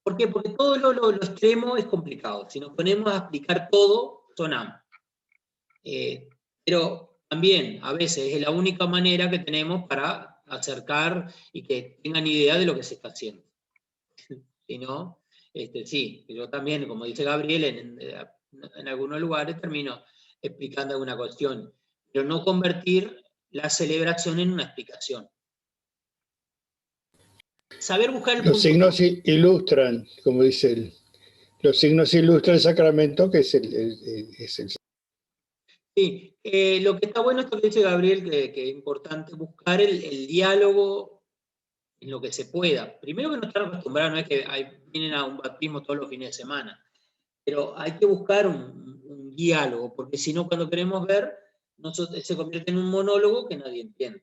¿Por qué? Porque todo lo extremo es complicado, si nos ponemos a explicar todo, sonamos. Pero también a veces es la única manera que tenemos para acercar y que tengan idea de lo que se está haciendo. Si no, sí, yo también, como dice Gabriel, en algunos lugares termino explicando alguna cuestión, pero no convertir la celebración en una explicación. Saber buscar el Los punto. signos ilustran, como dice él. Los signos ilustran el sacramento, que es el Sí, lo que está bueno es lo que dice Gabriel, que es importante buscar el diálogo en lo que se pueda. Primero que no están acostumbrados, no es que vienen a un bautismo todos los fines de semana, pero hay que buscar un diálogo, porque si no, cuando queremos ver, se convierte en un monólogo que nadie entiende.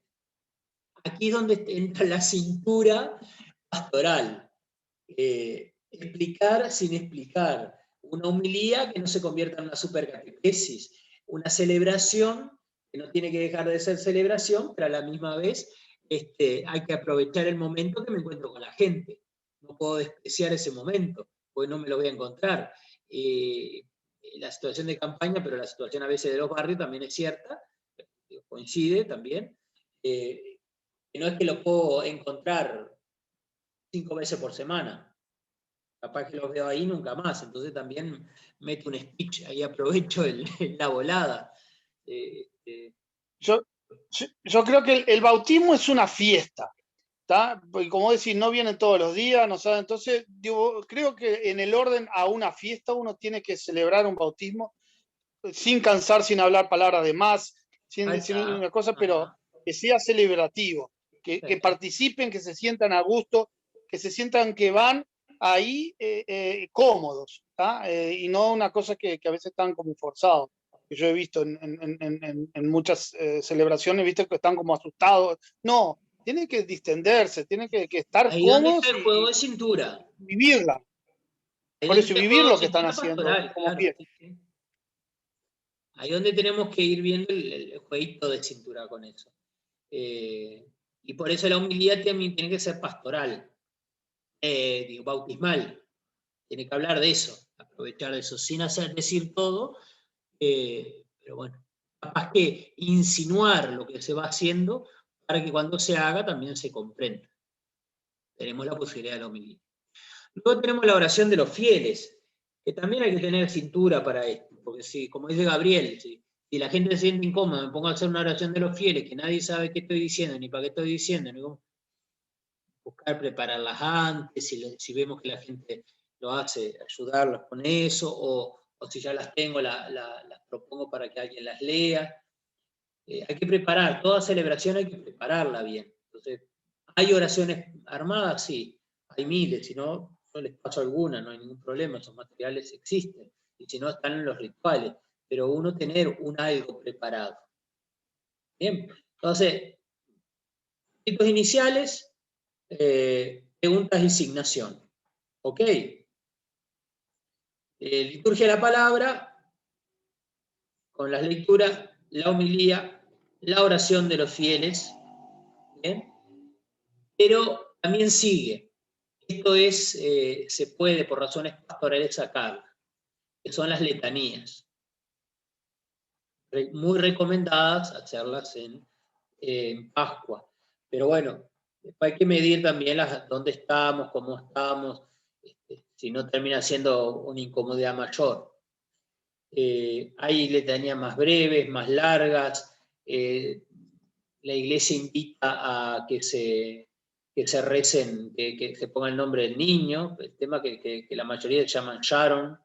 Aquí es donde entra la cintura pastoral. Explicar sin explicar. Una homilía que no se convierta en una supercatequesis. Una celebración que no tiene que dejar de ser celebración, pero a la misma vez hay que aprovechar el momento que me encuentro con la gente. No puedo despreciar ese momento, porque no me lo voy a encontrar. La situación de campaña, pero la situación a veces de los barrios también es cierta, coincide también. No es que lo puedo encontrar 5 veces por semana. Capaz que los veo ahí nunca más. Entonces también meto un speech, ahí aprovecho la volada. Yo creo que el bautismo es una fiesta, ¿tá? Porque como decís, no vienen todos los días, no saben. Entonces, digo, creo que en el orden a una fiesta uno tiene que celebrar un bautismo sin cansar, sin hablar palabras de más, sin decir una cosa, pero que sea celebrativo, que participen, que se sientan a gusto, que se sientan que van ahí cómodos, ¿tá? Y no una cosa que a veces están como forzados. Que yo he visto en muchas celebraciones, visto que están como asustados. No, tienen que distenderse, tienen que estar ahí cómodos. Donde está el juego de cintura. Vivirla. Por eso, vivir lo que están haciendo pastoral, como claro, fiesta. sí. Ahí donde tenemos que ir viendo el jueguito de cintura con eso. Y por eso la humildad también tiene que ser pastoral, bautismal. Tiene que hablar de eso, aprovechar de eso, sin hacer decir todo, pero bueno, capaz que insinuar lo que se va haciendo para que cuando se haga también se comprenda. Tenemos la posibilidad de la humildad. Luego tenemos la oración de los fieles, que también hay que tener cintura para esto, porque si, como dice Gabriel, si la gente se siente incómoda, me pongo a hacer una oración de los fieles, que nadie sabe qué estoy diciendo, ni para qué estoy diciendo, ni cómo, buscar prepararlas antes, si vemos que la gente lo hace, ayudarlos con eso, o si ya las tengo, las propongo para que alguien las lea. Hay que preparar, toda celebración hay que prepararla bien. Entonces, ¿hay oraciones armadas? Sí, hay miles, si no, yo les paso alguna, no hay ningún problema, esos materiales existen, y si no, están en los rituales, pero uno tener un algo preparado. Bien, entonces, ritos iniciales, preguntas y asignación. ¿Ok? Liturgia de la palabra, con las lecturas, la homilía, la oración de los fieles. ¿Bien? Pero también sigue. Esto se puede por razones pastorales sacar, que son las letanías. Muy recomendadas hacerlas en Pascua. Pero bueno, después hay que medir también dónde estamos, cómo estamos, si no termina siendo una incomodidad mayor. Hay letanías más breves, más largas. La iglesia invita a que se recen, que se ponga el nombre del niño, el tema que la mayoría se llaman Sharon,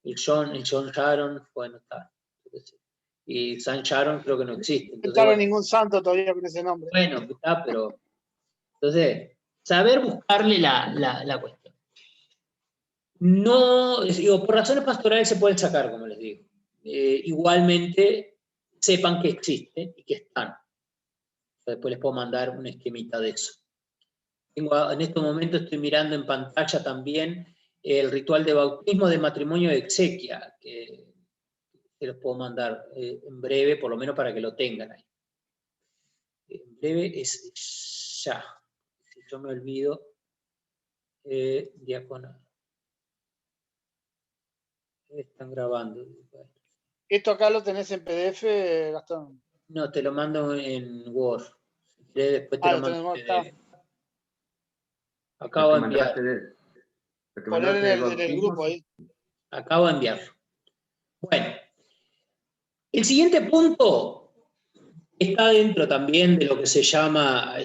el John Sharon, bueno, está. Y San Sharon creo que no existe. Entonces, No hay ningún santo todavía con ese nombre. Bueno, está, pero... Entonces, saber buscarle la cuestión. No, digo, por razones pastorales se pueden sacar, como les digo. igualmente sepan que existen y que están. Después les puedo mandar un esquemita de eso. En este momento estoy mirando en pantalla también el ritual de bautismo, de matrimonio y de exequia, que los puedo mandar en breve, por lo menos para que lo tengan ahí. En breve es ya. Si yo me olvido, diaconal. Están grabando. ¿Esto acá lo tenés en PDF, Gastón? No, te lo mando en Word. Si querés, después te lo mando en PDF. Acabo de enviar. Poner en el grupo ahí. Acabo de enviarlo. Bueno, el siguiente punto está dentro también de lo que se llama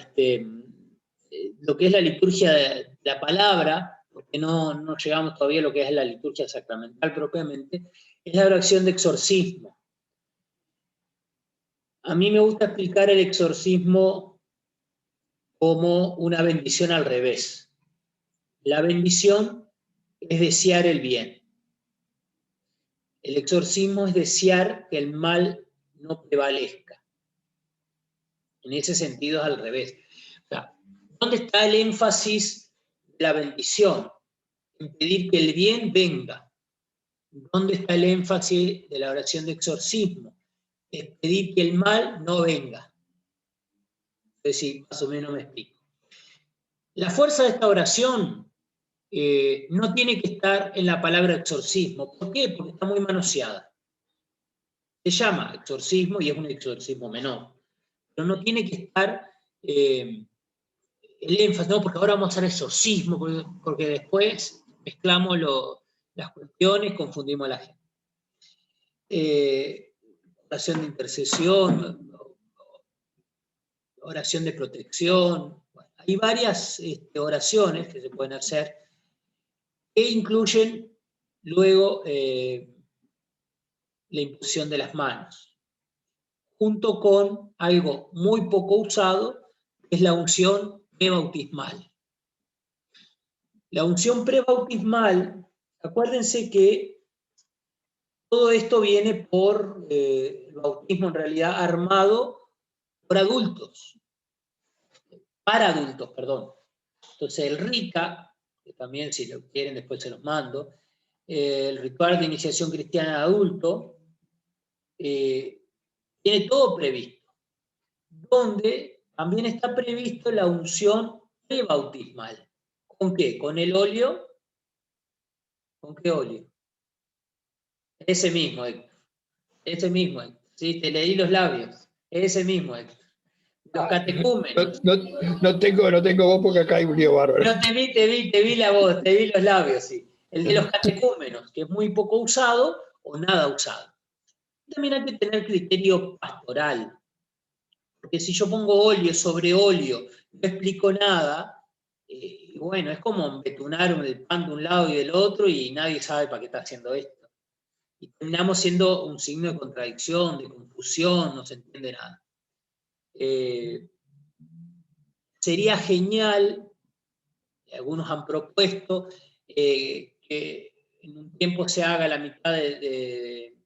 lo que es la liturgia de la palabra, porque no llegamos todavía a lo que es la liturgia sacramental propiamente, es la oración de exorcismo. A mí me gusta explicar el exorcismo como una bendición al revés. La bendición es desear el bien. El exorcismo es desear que el mal no prevalezca. En ese sentido es al revés. O sea, ¿dónde está el énfasis de la bendición? En pedir que el bien venga. ¿Dónde está el énfasis de la oración de exorcismo? Es pedir que el mal no venga. Es decir, más o menos me explico. La fuerza de esta oración no tiene que estar en la palabra exorcismo. ¿Por qué? Porque está muy manoseada. Se llama exorcismo y es un exorcismo menor. Pero no tiene que estar el énfasis, no, porque ahora vamos a hacer exorcismo, porque después mezclamos las cuestiones, confundimos a la gente. Oración de intercesión, oración de protección. Bueno, hay varias oraciones que se pueden hacer que incluyen luego la imposición de las manos, junto con algo muy poco usado, que es la unción prebautismal. La unción prebautismal, acuérdense que todo esto viene por el bautismo en realidad armado por adultos, para adultos, perdón. Entonces el RICA, que también si lo quieren después se los mando, el ritual de iniciación cristiana de adulto, tiene todo previsto, donde también está previsto la unción prebautismal. ¿Con qué? Con el óleo. ¿Con qué óleo? Ese mismo, Héctor. Ese mismo, Héctor. Sí, te leí los labios. Ese mismo, Héctor. Los catecúmenos. No tengo voz porque acá hay un lío bárbaro. No, te vi la voz, te vi los labios, sí. El de los catecúmenos, que es muy poco usado o nada usado. También hay que tener criterio pastoral. Porque si yo pongo óleo sobre óleo, no explico nada, bueno, es como embetunar el pan de un lado y del otro y nadie sabe para qué está haciendo esto. Y terminamos siendo un signo de contradicción, de confusión, no se entiende nada. Sería genial, algunos han propuesto, que en un tiempo se haga la mitad del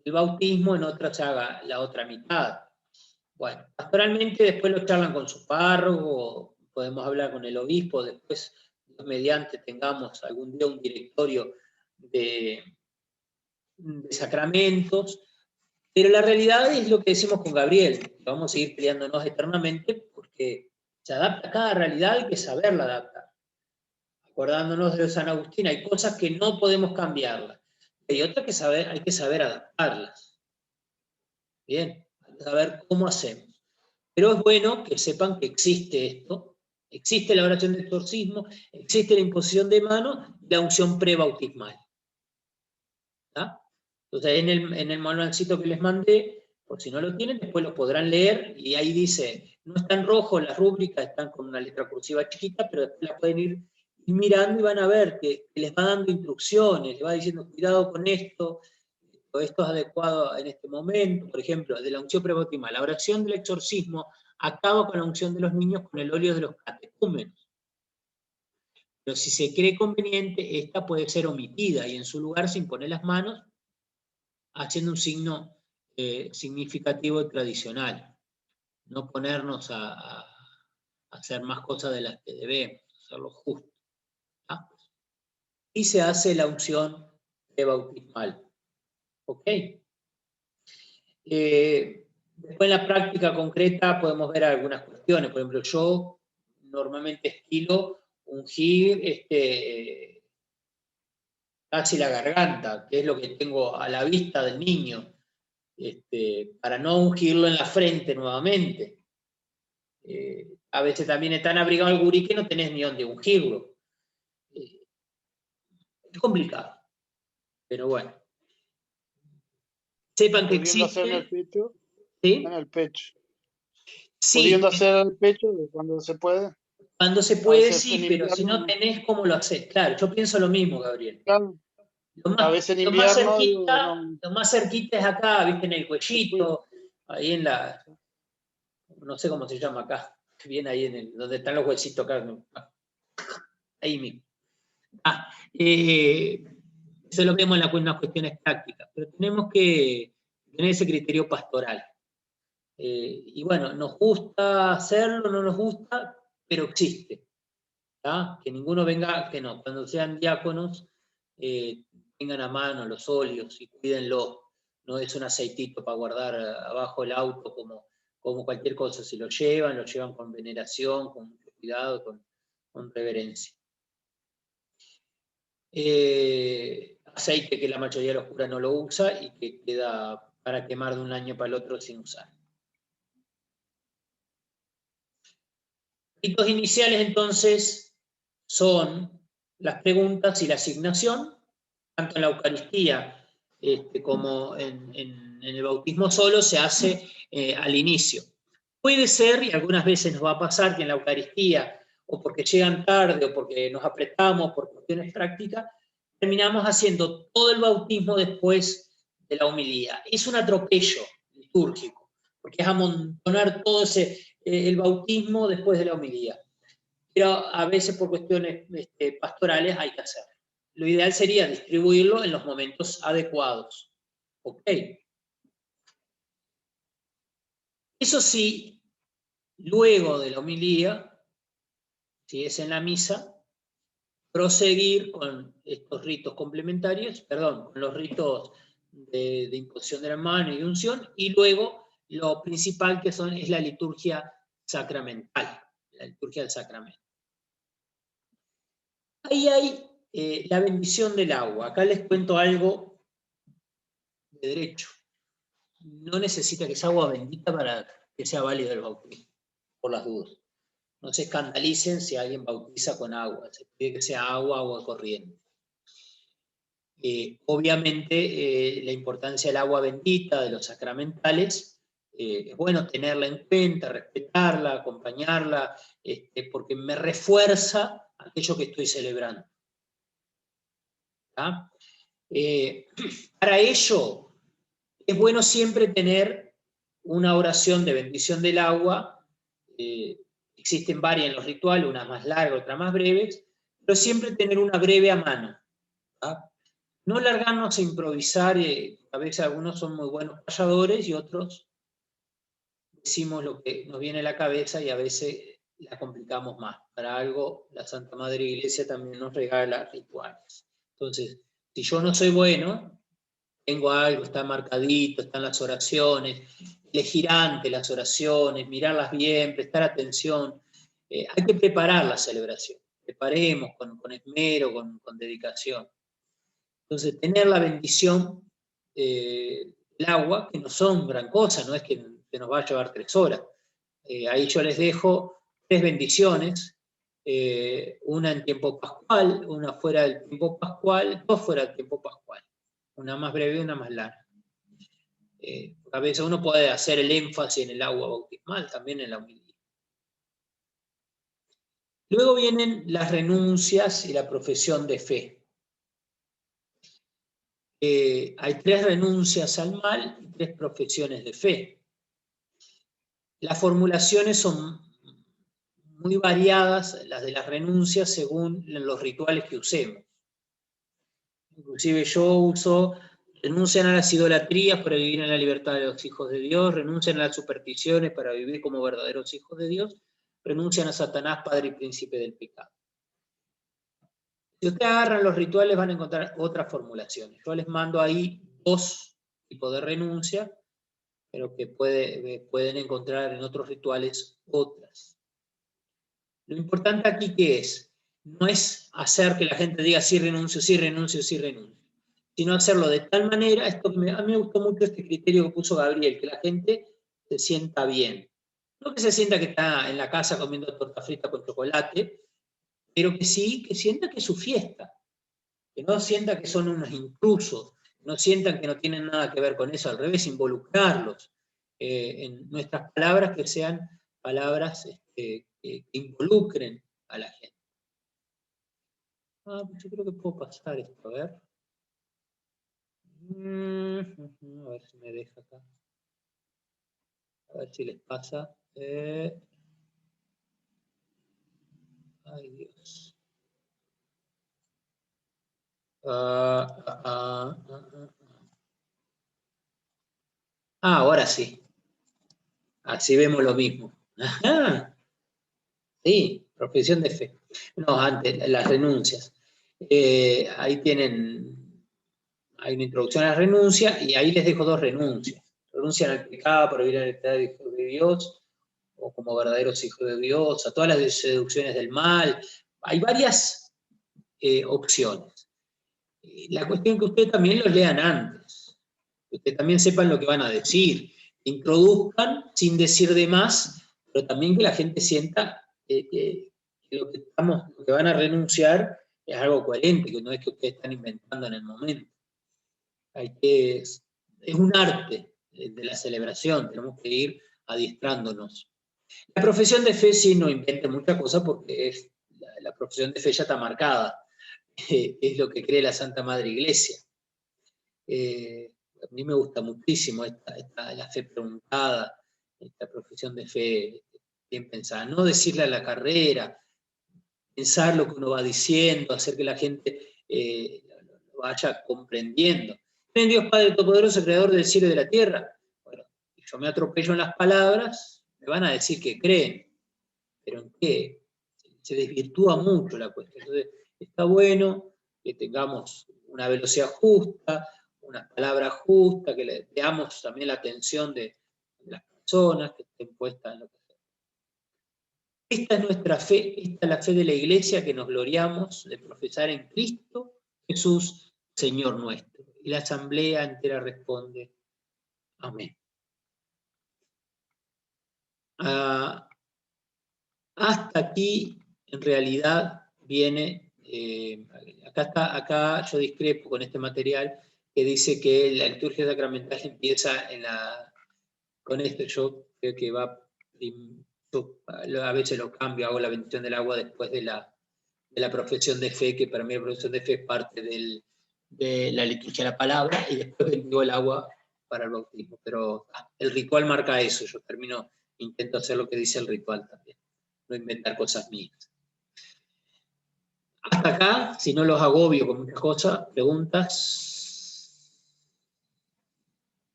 bautismo, en otra se haga la otra mitad. Bueno, pastoralmente después lo charlan con su párroco, podemos hablar con el obispo, después mediante tengamos algún día un directorio de sacramentos, pero la realidad es lo que decimos con Gabriel, que vamos a seguir peleándonos eternamente porque se adapta a cada realidad, hay que saberla adaptar. Acordándonos de San Agustín, hay cosas que no podemos cambiarlas, hay otras que hay que saber adaptarlas. Bien, hay que saber cómo hacemos. Pero es bueno que sepan que existe esto, existe la oración de exorcismo, existe la imposición de manos y la unción prebautismal. ¿Está? Entonces, en el manualcito que les mandé, por si no lo tienen, después lo podrán leer, y ahí dice, no está en rojo las rúbricas, están con una letra cursiva chiquita, pero después la pueden ir mirando y van a ver que les va dando instrucciones, les va diciendo, cuidado con esto es adecuado en este momento. Por ejemplo, de la unción prebautismal, la oración del exorcismo acaba con la unción de los niños con el óleo de los catecúmenos. Pero si se cree conveniente, esta puede ser omitida y en su lugar se impone las manos haciendo un signo significativo y tradicional. No ponernos a hacer más cosas de las que debemos, hacerlo justo. ¿Ah? Y se hace la unción bautismal. ¿Ok? Después en la práctica concreta podemos ver algunas cuestiones. Por ejemplo, yo normalmente estilo ungir casi la garganta, que es lo que tengo a la vista del niño, para no ungirlo en la frente nuevamente. A veces también es tan abrigado el gurí que no tenés ni dónde ungirlo. Es complicado, pero bueno. Sepan que Pudiendo hacer en el existe. pecho. ¿Sí? En el pecho. Sí, Pudiendo hacer en el pecho cuando se puede. cuando se A puede, veces sí, en pero si invierno, no tenés, ¿cómo lo haces? Claro, yo pienso lo mismo, Gabriel. claro, a veces en Lo más invierno cerquita, no, lo más cerquita es acá, viste, en el cuellito, ahí en la, no sé cómo se llama acá, bien ahí en el, donde están los huesitos acá, ahí mismo. Eso lo vemos en unas cuestiones prácticas, pero tenemos que tener ese criterio pastoral. Y bueno, nos gusta hacerlo, no nos gusta, pero existe. ¿Tá? Que ninguno venga, que no, cuando sean diáconos, tengan a mano los óleos y cuídenlo. No es un aceitito para guardar abajo el auto como cualquier cosa. Si lo llevan con veneración, con mucho cuidado, con reverencia. Aceite que la mayoría de los curas no lo usa y que queda para quemar de un año para el otro sin usar. Ritos iniciales entonces son las preguntas y la asignación, tanto en la Eucaristía como en el bautismo solo se hace al inicio. Puede ser, y algunas veces nos va a pasar, que en la Eucaristía, o porque llegan tarde, o porque nos apretamos por cuestiones prácticas, terminamos haciendo todo el bautismo después de la homilía. Es un atropello litúrgico, porque es amontonar todo el bautismo después de la homilía. Pero a veces por cuestiones pastorales hay que hacerlo. Lo ideal sería distribuirlo en los momentos adecuados. ¿Ok? Eso sí, luego de la homilía, si es en la misa, proseguir con estos ritos complementarios, perdón, con los ritos de imposición de la mano y de unción, y luego lo principal que es la liturgia sacramental, la liturgia del sacramento. Ahí hay la bendición del agua. Acá les cuento algo de derecho. No necesita que sea agua bendita para que sea válido el bautismo, por las dudas. No se escandalicen si alguien bautiza con agua. Se pide que sea agua corriente. Obviamente, la importancia del agua bendita, de los sacramentales, es bueno tenerla en cuenta, respetarla, acompañarla, porque me refuerza aquello que estoy celebrando. ¿Ah? Para ello, es bueno siempre tener una oración de bendición del agua. Existen varias en los rituales, unas más largas, otras más breves, pero siempre tener una breve a mano. ¿Ah? No largarnos a improvisar, a veces algunos son muy buenos payadores y otros decimos lo que nos viene a la cabeza y a veces la complicamos más. Para algo la Santa Madre Iglesia también nos regala rituales. Entonces, si yo no soy bueno, tengo algo, está marcadito, están las oraciones, elegir antes las oraciones, mirarlas bien, prestar atención. Hay que preparar la celebración. Preparemos con esmero, con dedicación. Entonces, tener la bendición del agua, que no son gran cosa, no es que nos va a llevar 3 horas. Ahí yo les dejo 3 bendiciones, una en tiempo pascual, una fuera del tiempo pascual, 2 fuera del tiempo pascual. Una más breve y una más larga. A veces uno puede hacer el énfasis en el agua bautismal, también en la homilía. Luego vienen las renuncias y la profesión de fe. Hay 3 renuncias al mal y 3 profesiones de fe. Las formulaciones son muy variadas, las de las renuncias, según los rituales que usemos. Inclusive yo uso Renuncian a las idolatrías para vivir en la libertad de los hijos de Dios, renuncian a las supersticiones para vivir como verdaderos hijos de Dios, renuncian a Satanás, padre y príncipe del pecado. Si ustedes agarran los rituales van a encontrar otras formulaciones. Yo les mando ahí 2 tipos de renuncia, pero que pueden encontrar en otros rituales otras. Lo importante aquí, ¿qué es? No es hacer que la gente diga sí renuncio, sí renuncio, sí renuncio, sino hacerlo de tal manera, a mí me gustó mucho este criterio que puso Gabriel, que la gente se sienta bien. No que se sienta que está en la casa comiendo torta frita con chocolate, pero que sí, que sienta que es su fiesta, que no sienta que son unos intrusos, no sientan que no tienen nada que ver con eso, al revés, involucrarlos en nuestras palabras, que sean palabras que involucren a la gente. Yo creo que puedo pasar esto, a ver. A ver si me deja acá. A ver si les pasa. Ay, Dios. Ahora sí. Así vemos lo mismo. Ajá. Sí, profesión de fe. No, antes, las renuncias. Ahí tienen, hay una introducción a la renuncia y ahí les dejo 2 renuncias. Renuncian al pecado para vivir en la libertad de hijos de Dios, o como verdaderos hijos de Dios, a todas las seducciones del mal. Hay varias opciones. La cuestión es que ustedes también los lean antes, que ustedes también sepan lo que van a decir, introduzcan sin decir de más, pero también que la gente sienta que lo que van a renunciar es algo coherente, que no es que ustedes están inventando en el momento. Es un arte de la celebración, tenemos que ir adiestrándonos. La profesión de fe sí no inventa mucha cosa porque la profesión de fe ya está marcada, es lo que cree la Santa Madre Iglesia. A mí me gusta muchísimo la fe preguntada, esta profesión de fe bien pensada. No decirle a la carrera, pensar lo que uno va diciendo, hacer que la gente lo vaya comprendiendo. ¿Creen en Dios Padre Todopoderoso, Creador del cielo y de la tierra? Bueno, si yo me atropello en las palabras, me van a decir que creen. ¿Pero en qué? Se desvirtúa mucho la cuestión. Entonces, está bueno que tengamos una velocidad justa, unas palabras justas, que le veamos también la atención de las personas que estén puestas en lo que hacemos. Esta es nuestra fe, esta es la fe de la Iglesia que nos gloriamos de profesar en Cristo Jesús, Señor nuestro. Y la asamblea entera responde, amén. Hasta aquí, en realidad, viene, acá yo discrepo con este material que dice que la liturgia sacramental empieza con esto. Yo creo que a veces lo cambio, hago la bendición del agua después de la profesión de fe, que para mí la profesión de fe es parte de la liturgia de la palabra, y después bendigo el agua para el bautismo. Pero el ritual marca eso, yo intento hacer lo que dice el ritual también, no inventar cosas mías. Hasta acá, si no los agobio con muchas cosas, preguntas.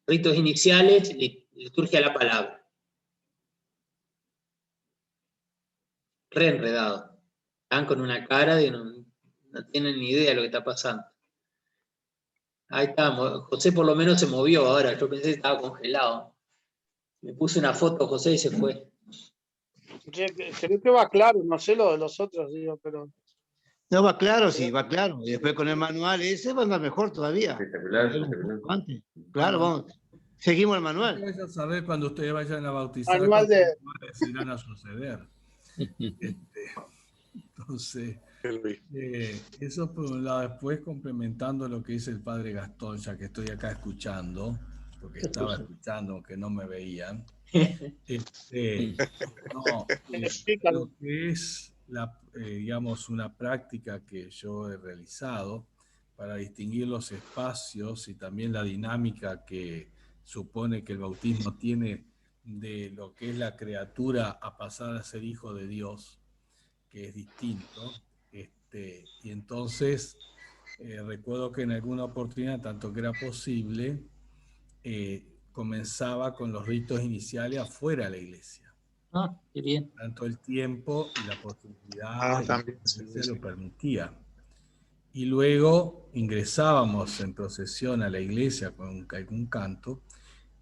Ritos iniciales, liturgia de la palabra. Re enredado. Están con una cara de no tienen ni idea de lo que está pasando. Ahí estamos. José por lo menos se movió ahora. Yo pensé que estaba congelado. Me puse una foto, José, y se fue. Creo que va claro, no sé lo de los otros, digo, pero... No, va claro, sí, va claro. Y después con el manual ese va a andar mejor todavía. Espectacular, espectacular. Antes. Claro, vamos. Seguimos el manual. Ustedes vayan a saber cuando ustedes vayan a bautizar, Manual de... se irán a suceder. Entonces, eso por un lado. Después, complementando lo que dice el padre Gastón, ya que estoy acá escuchando, porque estaba escuchando, aunque no me veían. Lo que es digamos, una práctica que yo he realizado para distinguir los espacios y también la dinámica que supone que el bautismo tiene de lo que es la criatura a pasar a ser hijo de Dios, que es distinto. Y entonces recuerdo que en alguna oportunidad, tanto que era posible, comenzaba con los ritos iniciales afuera de la iglesia. Ah, qué bien. Tanto el tiempo y la posibilidad Ah, y también, la sí, iglesia sí. lo permitía. Y luego ingresábamos en procesión a la iglesia con algún canto,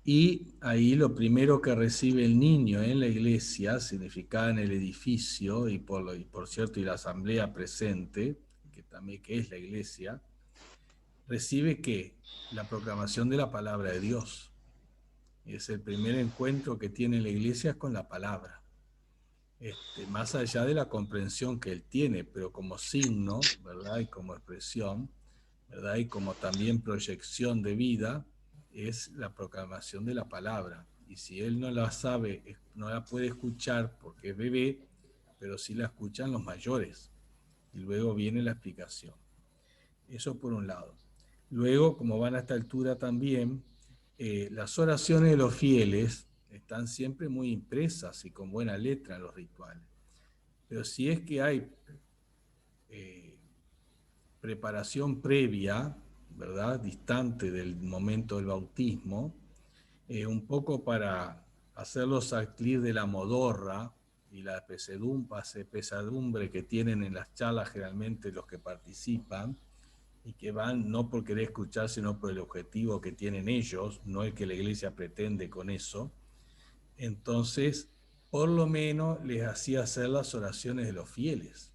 y ahí lo primero que recibe el niño en la iglesia, significada en el edificio, y por cierto, y la asamblea presente, que también que es la iglesia, recibe ¿qué? La proclamación de la palabra de Dios. Es el primer encuentro que tiene la iglesia con la palabra. Más allá de la comprensión que él tiene, pero como signo, ¿verdad? Y como expresión, ¿verdad? Y como también proyección de vida, es la proclamación de la palabra. Y si él no la sabe, no la puede escuchar porque es bebé, pero sí la escuchan los mayores. Y luego viene la explicación. Eso por un lado. Luego, como van a esta altura también, las oraciones de los fieles están siempre muy impresas y con buena letra en los rituales. Pero si es que hay preparación previa, ¿verdad? Distante del momento del bautismo, un poco para hacerlos salir de la modorra y la pesadumbre que tienen en las charlas generalmente los que participan, y que van no por querer escuchar, sino por el objetivo que tienen ellos, no el que la iglesia pretende con eso. Entonces, por lo menos les hacía hacer las oraciones de los fieles.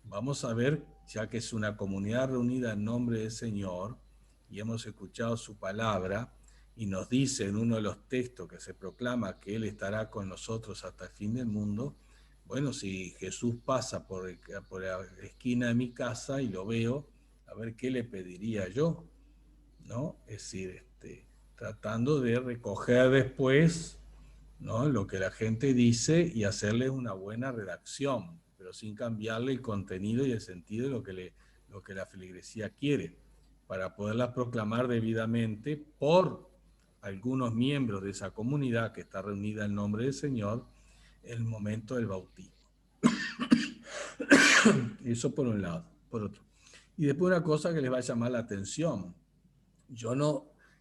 Vamos a ver, ya que es una comunidad reunida en nombre del Señor, y hemos escuchado su palabra, y nos dice en uno de los textos que se proclama que Él estará con nosotros hasta el fin del mundo. Bueno, si Jesús pasa por la esquina de mi casa y lo veo, a ver qué le pediría yo, ¿no? Es decir, tratando de recoger después, ¿no? Lo que la gente dice y hacerle una buena redacción, pero sin cambiarle el contenido y el sentido de lo que la feligresía quiere, para poderla proclamar debidamente por algunos miembros de esa comunidad que está reunida en nombre del Señor en el momento del bautismo. Eso por un lado. Por otro. Y después una cosa que les va a llamar la atención. Yo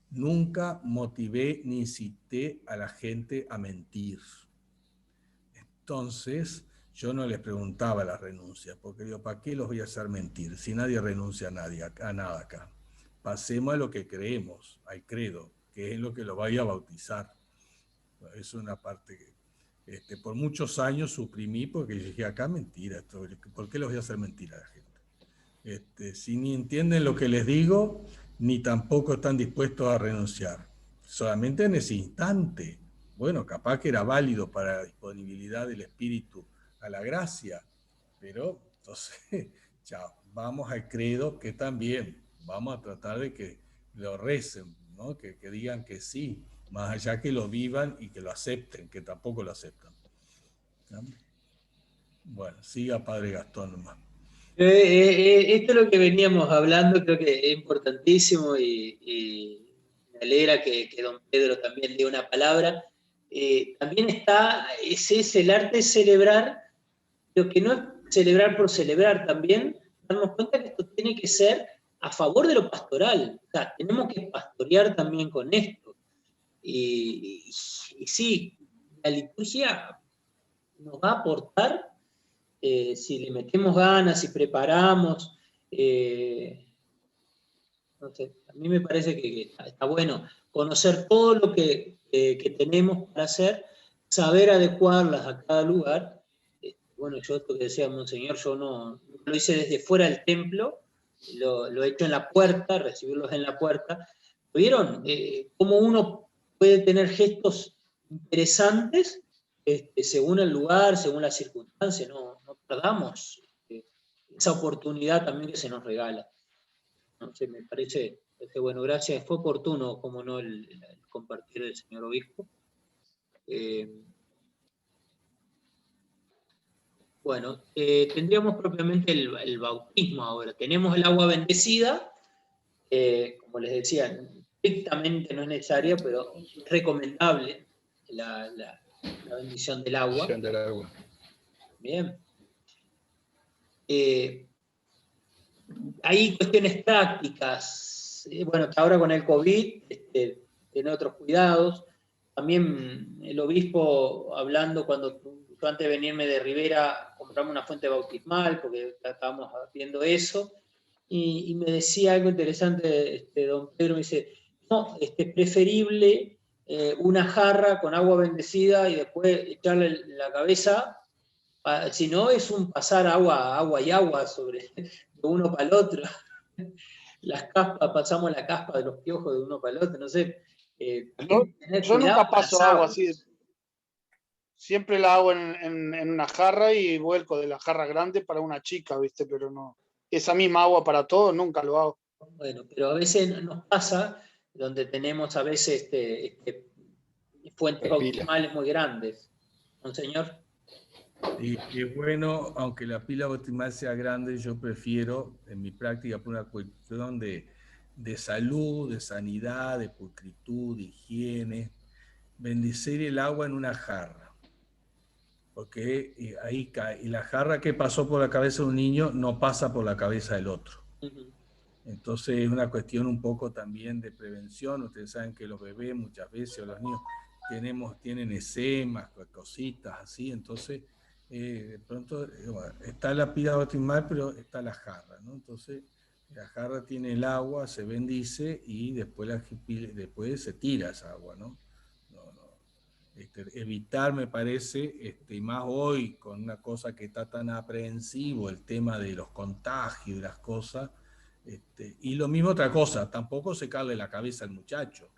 nunca motivé ni incité a la gente a mentir. Entonces, yo no les preguntaba la renuncia, porque digo, ¿para qué los voy a hacer mentir? Si nadie renuncia a nada acá. Pasemos a lo que creemos, al credo, que es lo que lo vaya a bautizar. Es una parte que por muchos años suprimí, porque dije, acá mentira, ¿por qué los voy a hacer mentir a la gente? Si ni entienden lo que les digo, ni tampoco están dispuestos a renunciar. Solamente en ese instante. Bueno, capaz que era válido para la disponibilidad del espíritu a la gracia, pero entonces, chao, vamos al credo, que también vamos a tratar de que lo recen, ¿no? Que digan que sí, más allá que lo vivan y que lo acepten, que tampoco lo aceptan, ¿no? Bueno, siga Padre Gastón nomás. Esto es lo que veníamos hablando, creo que es importantísimo, y me alegra que don Pedro también dé una palabra. También es el arte de celebrar, lo que no es celebrar por celebrar, también darnos cuenta que esto tiene que ser a favor de lo pastoral. O sea, tenemos que pastorear también con esto. Y sí, la liturgia nos va a aportar, si le metemos ganas, si preparamos, no sé, a mí me parece que está bueno conocer todo lo que tenemos para hacer, saber adecuarlas a cada lugar. Bueno, yo esto que decía Monseñor, yo no lo hice desde fuera del templo, lo he hecho en la puerta, recibirlos en la puerta. ¿Vieron cómo uno puede tener gestos interesantes según el lugar, según las circunstancias? No perdamos esa oportunidad también que se nos regala. No sé, me parece, bueno, gracias, fue oportuno, como no, el compartir del señor obispo. Bueno, tendríamos propiamente el bautismo ahora. Tenemos el agua bendecida, como les decía, estrictamente no es necesaria, pero es recomendable la bendición del agua. Bendición del agua. Bien. hay cuestiones prácticas, bueno, que ahora con el COVID, tiene otros cuidados. También el obispo, hablando cuando yo antes de venirme de Rivera, compramos una fuente bautismal, porque estábamos viendo eso, y me decía algo interesante, don Pedro, me dice, no, es preferible una jarra con agua bendecida y después echarle la cabeza, si no es un pasar agua y agua sobre de uno para el otro. Las caspas, pasamos la caspa de los piojos de uno para el otro, no sé. Yo nunca paso agua así. Siempre la hago en una jarra y vuelco de la jarra grande para una chica, ¿viste? Pero no. Esa misma agua para todos nunca lo hago. Bueno, pero a veces nos pasa donde tenemos a veces fuentes bautismales muy grandes. ¿No, señor? Y bueno, aunque la pila bautismal sea grande, yo prefiero, en mi práctica, por una cuestión de salud, de sanidad, de pulcritud, de higiene, bendecir el agua en una jarra. Porque ahí cae. Y la jarra que pasó por la cabeza de un niño no pasa por la cabeza del otro. Entonces es una cuestión un poco también de prevención. Ustedes saben que los bebés muchas veces, o los niños, tienen eczemas, cositas así. Entonces, de pronto, bueno, está la pila bautismal, pero está la jarra, ¿no? Entonces, la jarra tiene el agua, se bendice y después se tira esa agua, ¿no? Evitar, me parece, y más hoy con una cosa que está tan aprehensivo, el tema de los contagios y las cosas, y lo mismo otra cosa, tampoco secarle la cabeza al muchacho,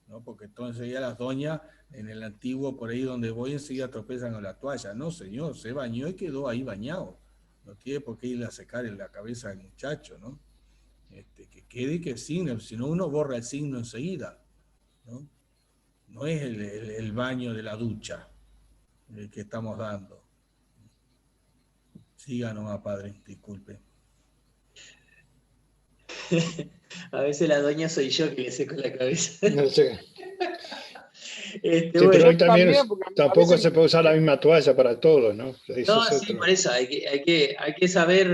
¿no? Porque entonces ya las doñas en el antiguo, por ahí donde voy, enseguida tropezan con la toalla. No, señor, se bañó y quedó ahí bañado. No tiene por qué ir a secar en la cabeza del muchacho, ¿no? Que quede que signo, si no uno borra el signo enseguida, ¿no? No es el baño de la ducha el que estamos dando. Siga nomás, padre, disculpe. A veces la doña soy yo que le seco la cabeza. No sé. Sí, pero bueno, hoy también tampoco se puede usar la misma toalla para todos, ¿no? No, sí, por eso hay que saber.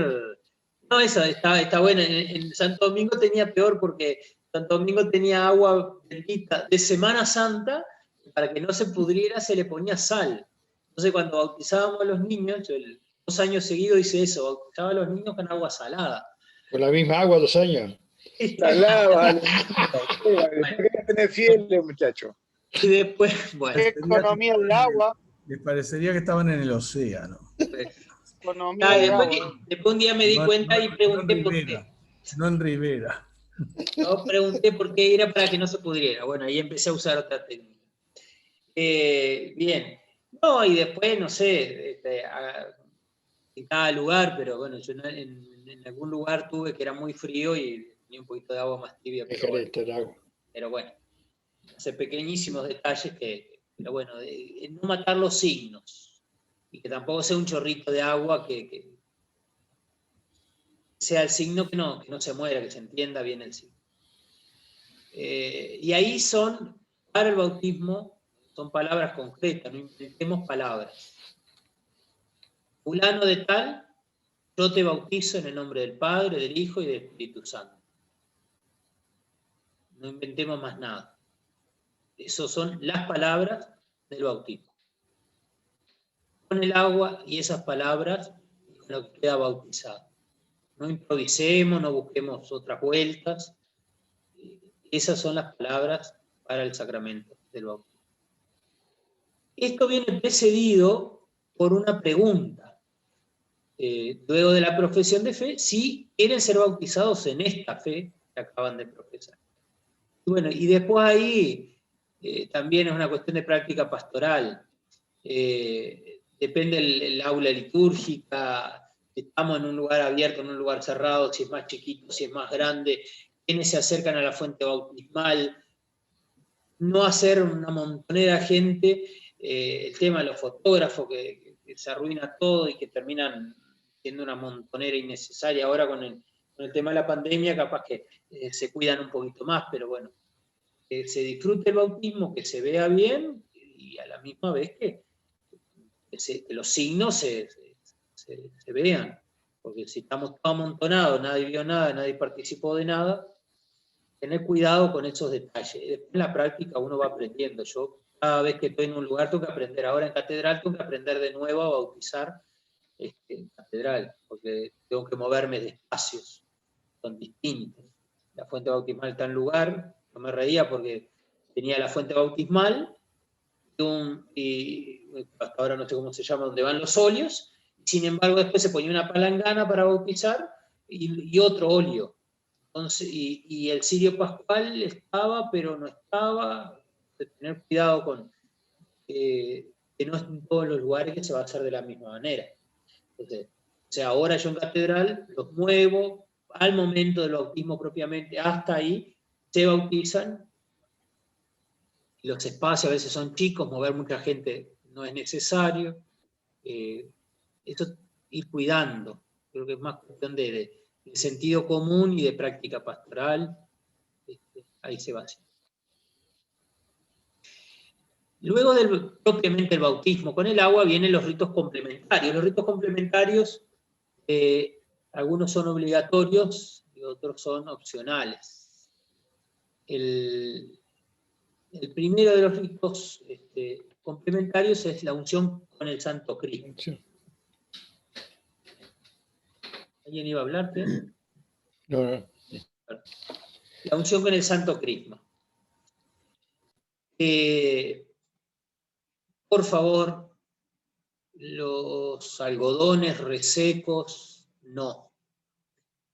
No, eso está bueno. En Santo Domingo tenía peor porque Santo Domingo tenía agua bendita de Semana Santa, para que no se pudriera se le ponía sal. Entonces cuando bautizábamos a los niños, yo 2 años seguidos hice eso, bautizaba a los niños con agua salada. Con la misma agua 2 años. Salaba, quería tener fieles, muchacho. Y después, bueno. ¿Qué economía del agua? Les parecería que estaban en el océano. Después un día me di cuenta y pregunté por qué. No en Rivera. No, pregunté por qué era para que no se pudriera. Bueno, ahí empecé a usar otra técnica. Bien. No, y después, no sé, en cada lugar, pero bueno, yo en algún lugar tuve que era muy frío y tenía un poquito de agua más tibia. Pero bueno, hace pequeñísimos detalles pero bueno, no matar los signos. Y que tampoco sea un chorrito de agua que sea el signo que no se muera, que se entienda bien el signo. Y ahí para el bautismo, son palabras concretas, no inventemos palabras. Fulano de tal, yo te bautizo en el nombre del Padre, del Hijo y del Espíritu Santo. No inventemos más nada. Esas son las palabras del bautismo. Con el agua y esas palabras, con lo que queda bautizado. No improvisemos, no busquemos otras vueltas. Esas son las palabras para el sacramento del bautismo. Esto viene precedido por una pregunta. Luego de la profesión de fe, si quieren ser bautizados en esta fe que acaban de profesar. Y bueno, y después ahí también es una cuestión de práctica pastoral. Depende el aula litúrgica, si estamos en un lugar abierto, en un lugar cerrado, si es más chiquito, si es más grande, quienes se acercan a la fuente bautismal, no hacer una montonera de gente, el tema de los fotógrafos que se arruina todo y que terminan siendo una montonera innecesaria. Ahora con el tema de la pandemia capaz que se cuidan un poquito más, pero bueno, que se disfrute el bautismo, que se vea bien y a la misma vez que los signos se vean. porque si estamos todos amontonados, nadie vio nada, nadie participó de nada, tener cuidado con esos detalles. Después en la práctica uno va aprendiendo. Yo cada vez que estoy en un lugar tengo que aprender. Ahora en catedral tengo que aprender de nuevo a bautizar en catedral, porque tengo que moverme de espacios, son distintos. La fuente bautismal está en lugar, no me reía porque tenía la fuente bautismal, y hasta ahora no sé cómo se llama, donde van los óleos, sin embargo después se ponía una palangana para bautizar y otro óleo. Entonces, y el cirio pascual estaba, pero no estaba, de tener cuidado con que no es en todos los lugares que se va a hacer de la misma manera. Entonces, o sea, ahora yo en catedral los muevo al momento del bautismo propiamente, hasta ahí se bautizan, y los espacios a veces son chicos, mover mucha gente no es necesario. Esto ir cuidando, creo que es más cuestión de sentido común y de práctica pastoral, ahí se va haciendo. Luego propiamente el bautismo con el agua vienen los ritos complementarios. Los ritos complementarios, algunos son obligatorios y otros son opcionales. El primero de los ritos complementarios es la unción con el Santo Crisma. ¿Alguien iba a hablar? No. La unción con el Santo Crisma. Por favor, los algodones resecos, no.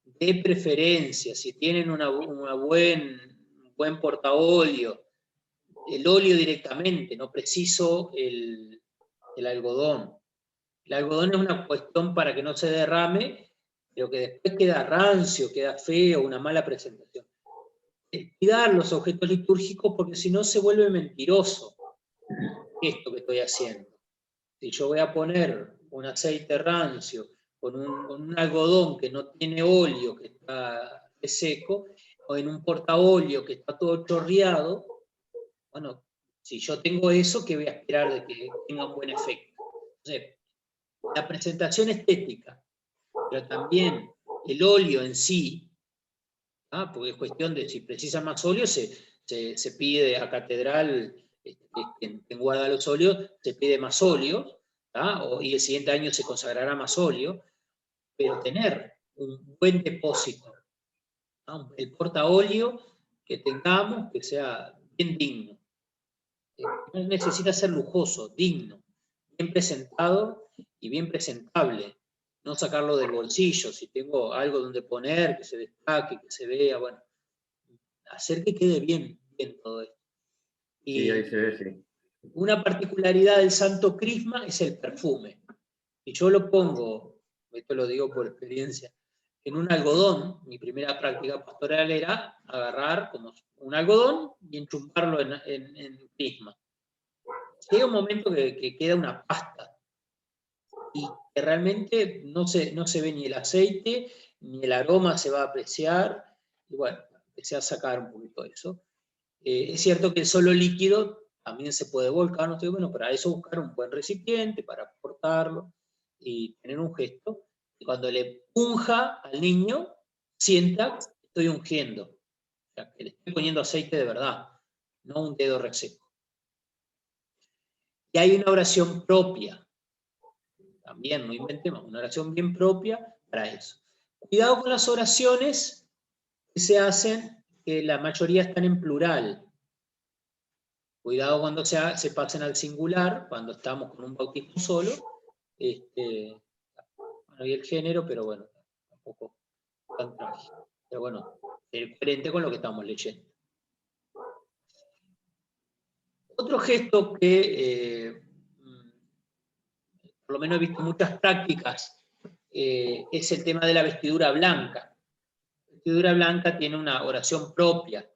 De preferencia, si tienen un buen portaóleo, el óleo directamente, no preciso el algodón. El algodón es una cuestión para que no se derrame, pero que después queda rancio, queda feo, una mala presentación. Cuidar los objetos litúrgicos porque si no se vuelve mentiroso esto que estoy haciendo. Si yo voy a poner un aceite rancio con un algodón que no tiene óleo, que está seco, o en un portaóleo que está todo chorreado, bueno, si yo tengo eso, ¿qué voy a esperar de que tenga un buen efecto? Entonces, la presentación estética, pero también el óleo en sí, porque es cuestión de si precisa más óleo, se pide a catedral, quien guarda los óleos, se pide más óleo, y el siguiente año se consagrará más óleo, pero tener un buen depósito, el portaóleo que tengamos, que sea bien digno. No necesita ser lujoso, digno, bien presentado y bien presentable. No sacarlo del bolsillo, si tengo algo donde poner, que se destaque, que se vea, bueno, hacer que quede bien todo esto. Y sí, ahí se ve, sí. una particularidad del Santo Crisma es el perfume. Y yo lo pongo, esto lo digo por experiencia, en un algodón. Mi primera práctica pastoral era agarrar como un algodón y enchumparlo en crisma. Llega un momento que queda una pasta y que realmente no se ve ni el aceite, ni el aroma se va a apreciar, y bueno, empecé a sacar un poquito de eso. Es cierto que el solo líquido también se puede volcar, no estoy bueno, para eso buscar un buen recipiente, para aportarlo y tener un gesto, y cuando le unja al niño, sienta que estoy ungiendo, o sea, que le estoy poniendo aceite de verdad, no un dedo reseco. Y hay una oración propia, también no inventemos, una oración bien propia para eso. Cuidado con las oraciones que se hacen, que la mayoría están en plural. Cuidado cuando se pasen al singular, cuando estamos con un bautismo solo. Bueno, y el género, pero bueno, tampoco tan trágico. Pero bueno, frente con lo que estamos leyendo. Otro gesto que por lo menos he visto muchas prácticas, es el tema de la vestidura blanca. La vestidura blanca tiene una oración propia.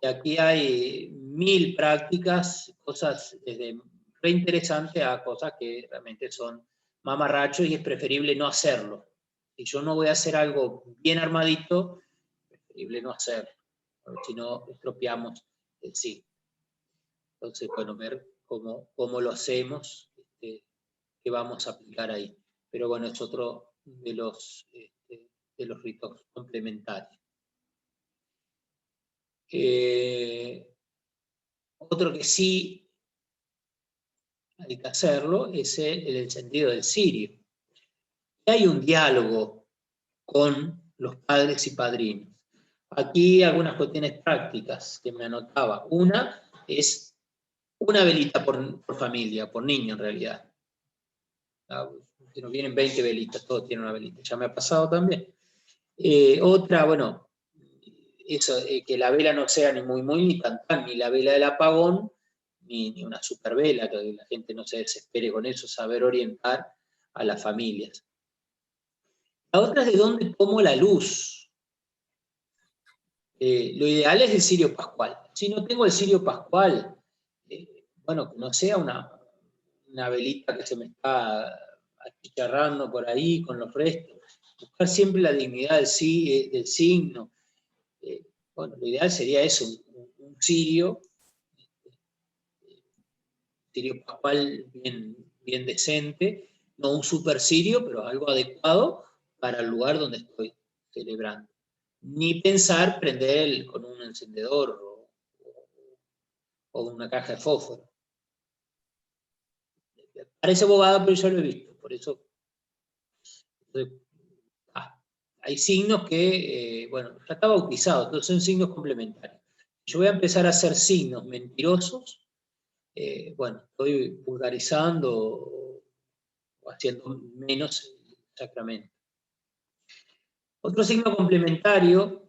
Y aquí hay 1000 prácticas, cosas desde re interesantes a cosas que realmente son mamarrachos y es preferible no hacerlo. Si yo no voy a hacer algo bien armadito, es preferible no hacerlo, si no estropeamos el sí. Entonces, bueno, ver cómo lo hacemos, qué vamos a aplicar ahí. Pero bueno, es otro de los ritos complementarios. Otro que sí hay que hacerlo es el encendido del cirio. Hay un diálogo con los padres y padrinos. Aquí algunas cuestiones prácticas que me anotaba. Una es una velita por familia, por niño en realidad. Si nos vienen 20 velitas, todos tienen una velita. Ya me ha pasado también. Otra, bueno, eso, que la vela no sea ni muy, ni tan, ni la vela del apagón, ni una super vela, que la gente no se desespere con eso, saber orientar a las familias. La otra es de dónde tomo la luz. Lo ideal es el cirio pascual. Si no tengo el cirio pascual, bueno, que no sea una velita que se me está achicharrando por ahí con los restos. Buscar siempre la dignidad del signo. Bueno, lo ideal sería eso, un cirio pascual bien decente, no un super cirio, pero algo adecuado para el lugar donde estoy celebrando. Ni pensar prender con un encendedor o una caja de fósforo. Parece bobada, pero yo lo he visto, por eso. Hay signos que, bueno, ya está bautizado, entonces son signos complementarios. Yo voy a empezar a hacer signos mentirosos, bueno, estoy vulgarizando o haciendo menos el sacramento. Otro signo complementario,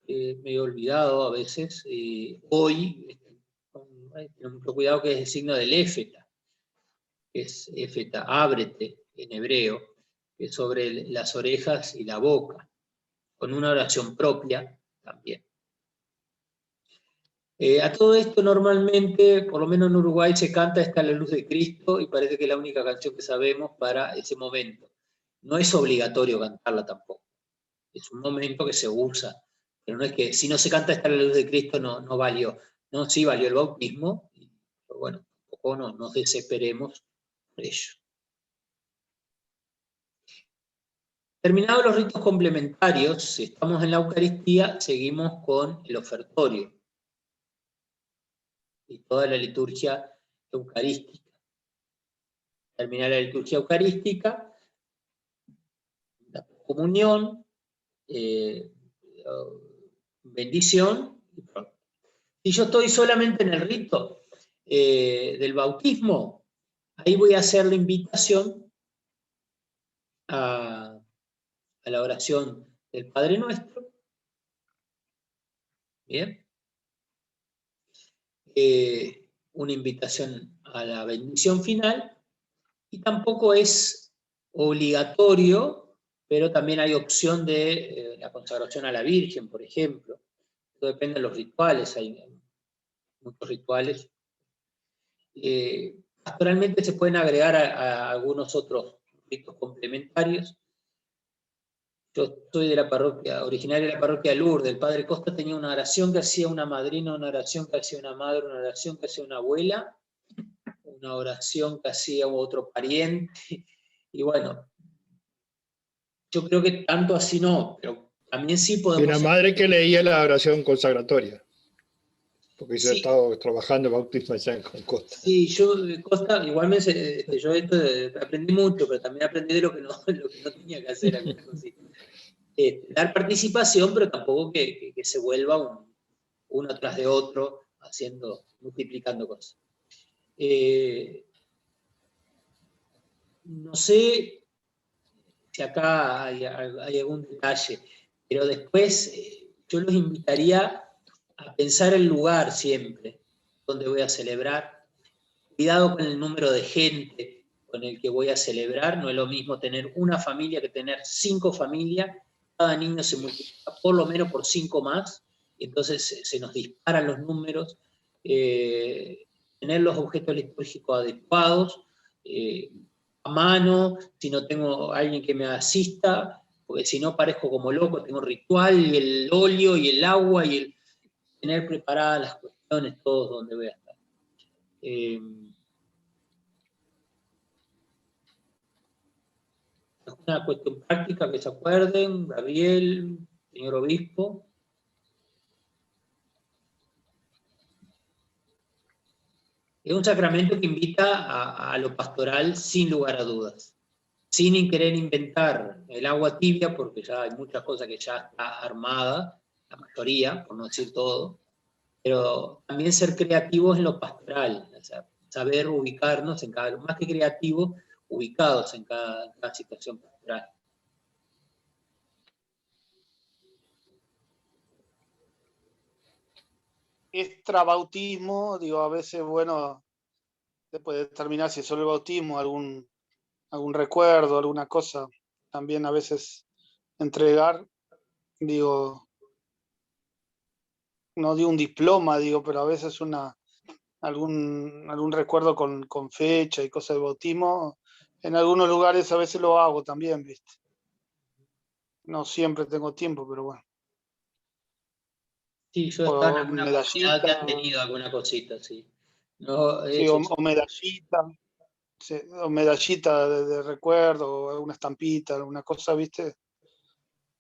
me he olvidado a veces, hoy, tengo mucho cuidado, que es el signo del éfeta, que es éfeta, ábrete en hebreo, que es sobre las orejas y la boca, con una oración propia también. A todo esto normalmente, por lo menos en Uruguay, se canta Está la luz de Cristo y parece que es la única canción que sabemos para ese momento. No es obligatorio cantarla tampoco. Es un momento que se usa, pero no es que si no se canta Está la luz de Cristo no valió. No, sí valió el bautismo, pero bueno, tampoco no nos desesperemos por ello. Terminados los ritos complementarios, si estamos en la Eucaristía, seguimos con el ofertorio y toda la liturgia eucarística. Terminar la liturgia eucarística, la comunión, bendición. Si yo estoy solamente en el rito del bautismo, ahí voy a hacer la invitación a la oración del Padre Nuestro. Bien. Una invitación a la bendición final, y tampoco es obligatorio, pero también hay opción de la consagración a la Virgen, por ejemplo. Esto depende de los rituales, hay muchos rituales. Pastoralmente se pueden agregar a algunos otros ritos complementarios. Yo soy de la parroquia, originario de la parroquia de Lourdes. El padre Costa tenía una oración que hacía una madrina, una oración que hacía una madre, una oración que hacía una abuela, una oración que hacía otro pariente. Y bueno, yo creo que tanto así no, pero también sí podemos... Y una madre que leía la oración consagratoria, porque yo he Sí. estado trabajando bautismo allá con Costa. Sí, yo Costa, igualmente, yo esto aprendí mucho, pero también aprendí de lo que no tenía que hacer, algunas cositas. Dar participación, pero tampoco que se vuelva uno tras de otro, multiplicando cosas. No sé si acá hay algún detalle, pero después yo los invitaría a pensar el lugar siempre donde voy a celebrar. Cuidado con el número de gente con el que voy a celebrar, no es lo mismo tener una familia que tener 5 familias, cada niño se multiplica por lo menos por 5 más, y entonces se nos disparan los números, tener los objetos litúrgicos adecuados, a mano, si no tengo alguien que me asista, porque si no parezco como loco, tengo ritual, y el óleo y el agua, y tener preparadas las cuestiones, todos donde voy a estar. No ¿Una cuestión práctica que se acuerden? Gabriel, señor obispo. Es un sacramento que invita a lo pastoral sin lugar a dudas, sin querer inventar el agua tibia, porque ya hay muchas cosas que ya está armada, la mayoría, por no decir todo, pero también ser creativos en lo pastoral, o sea, saber ubicarnos en cada, más que creativos, ubicados en cada situación pastoral. Extrabautismo, digo, a veces, bueno, después de determinar si es solo el bautismo, algún recuerdo, alguna cosa, también a veces entregar, digo, no digo un diploma, digo, pero a veces algún recuerdo con fecha y cosas de bautismo. En algunos lugares a veces lo hago también, ¿viste? No siempre tengo tiempo, pero bueno. Sí, yo estaba en alguna comunidad que han tenido alguna cosita, sí. No, sí, o medallita. Sí, o medallita de recuerdo, o alguna estampita, alguna cosa, ¿viste?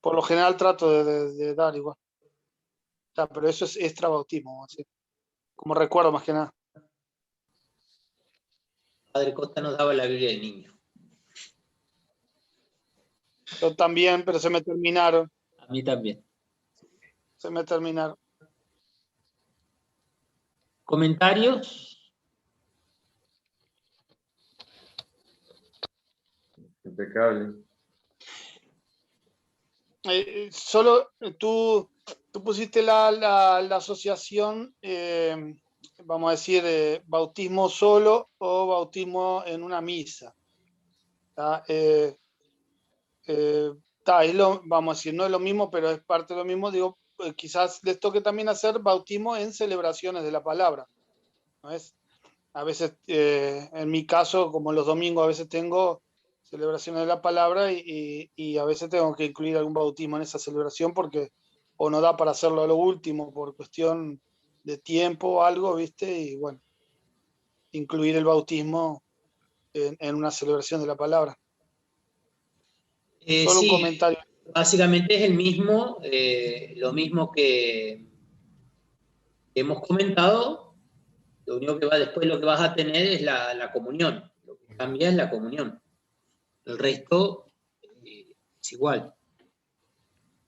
Por lo general trato de dar igual. O sea, pero eso es extrabautismo, así. Como recuerdo más que nada. Padre Costa nos daba la Biblia del niño. Yo también, pero se me terminaron. A mí también. Se me terminaron. ¿Comentarios? Impecable. Solo tú pusiste la asociación, vamos a decir, bautismo solo o bautismo en una misa. Vamos a decir, no es lo mismo, pero es parte de lo mismo. Digo, quizás les toque también hacer bautismo en celebraciones de la palabra, ¿no es? A veces, en mi caso, como los domingos, a veces tengo celebraciones de la palabra y a veces tengo que incluir algún bautismo en esa celebración porque o no da para hacerlo a lo último por cuestión de tiempo o algo, ¿viste? Y bueno, incluir el bautismo en una celebración de la palabra. Solo sí, un comentario. Básicamente es el mismo, lo mismo que hemos comentado. Lo único que va después, lo que vas a tener es la comunión. Lo que cambia es la comunión. El resto es igual.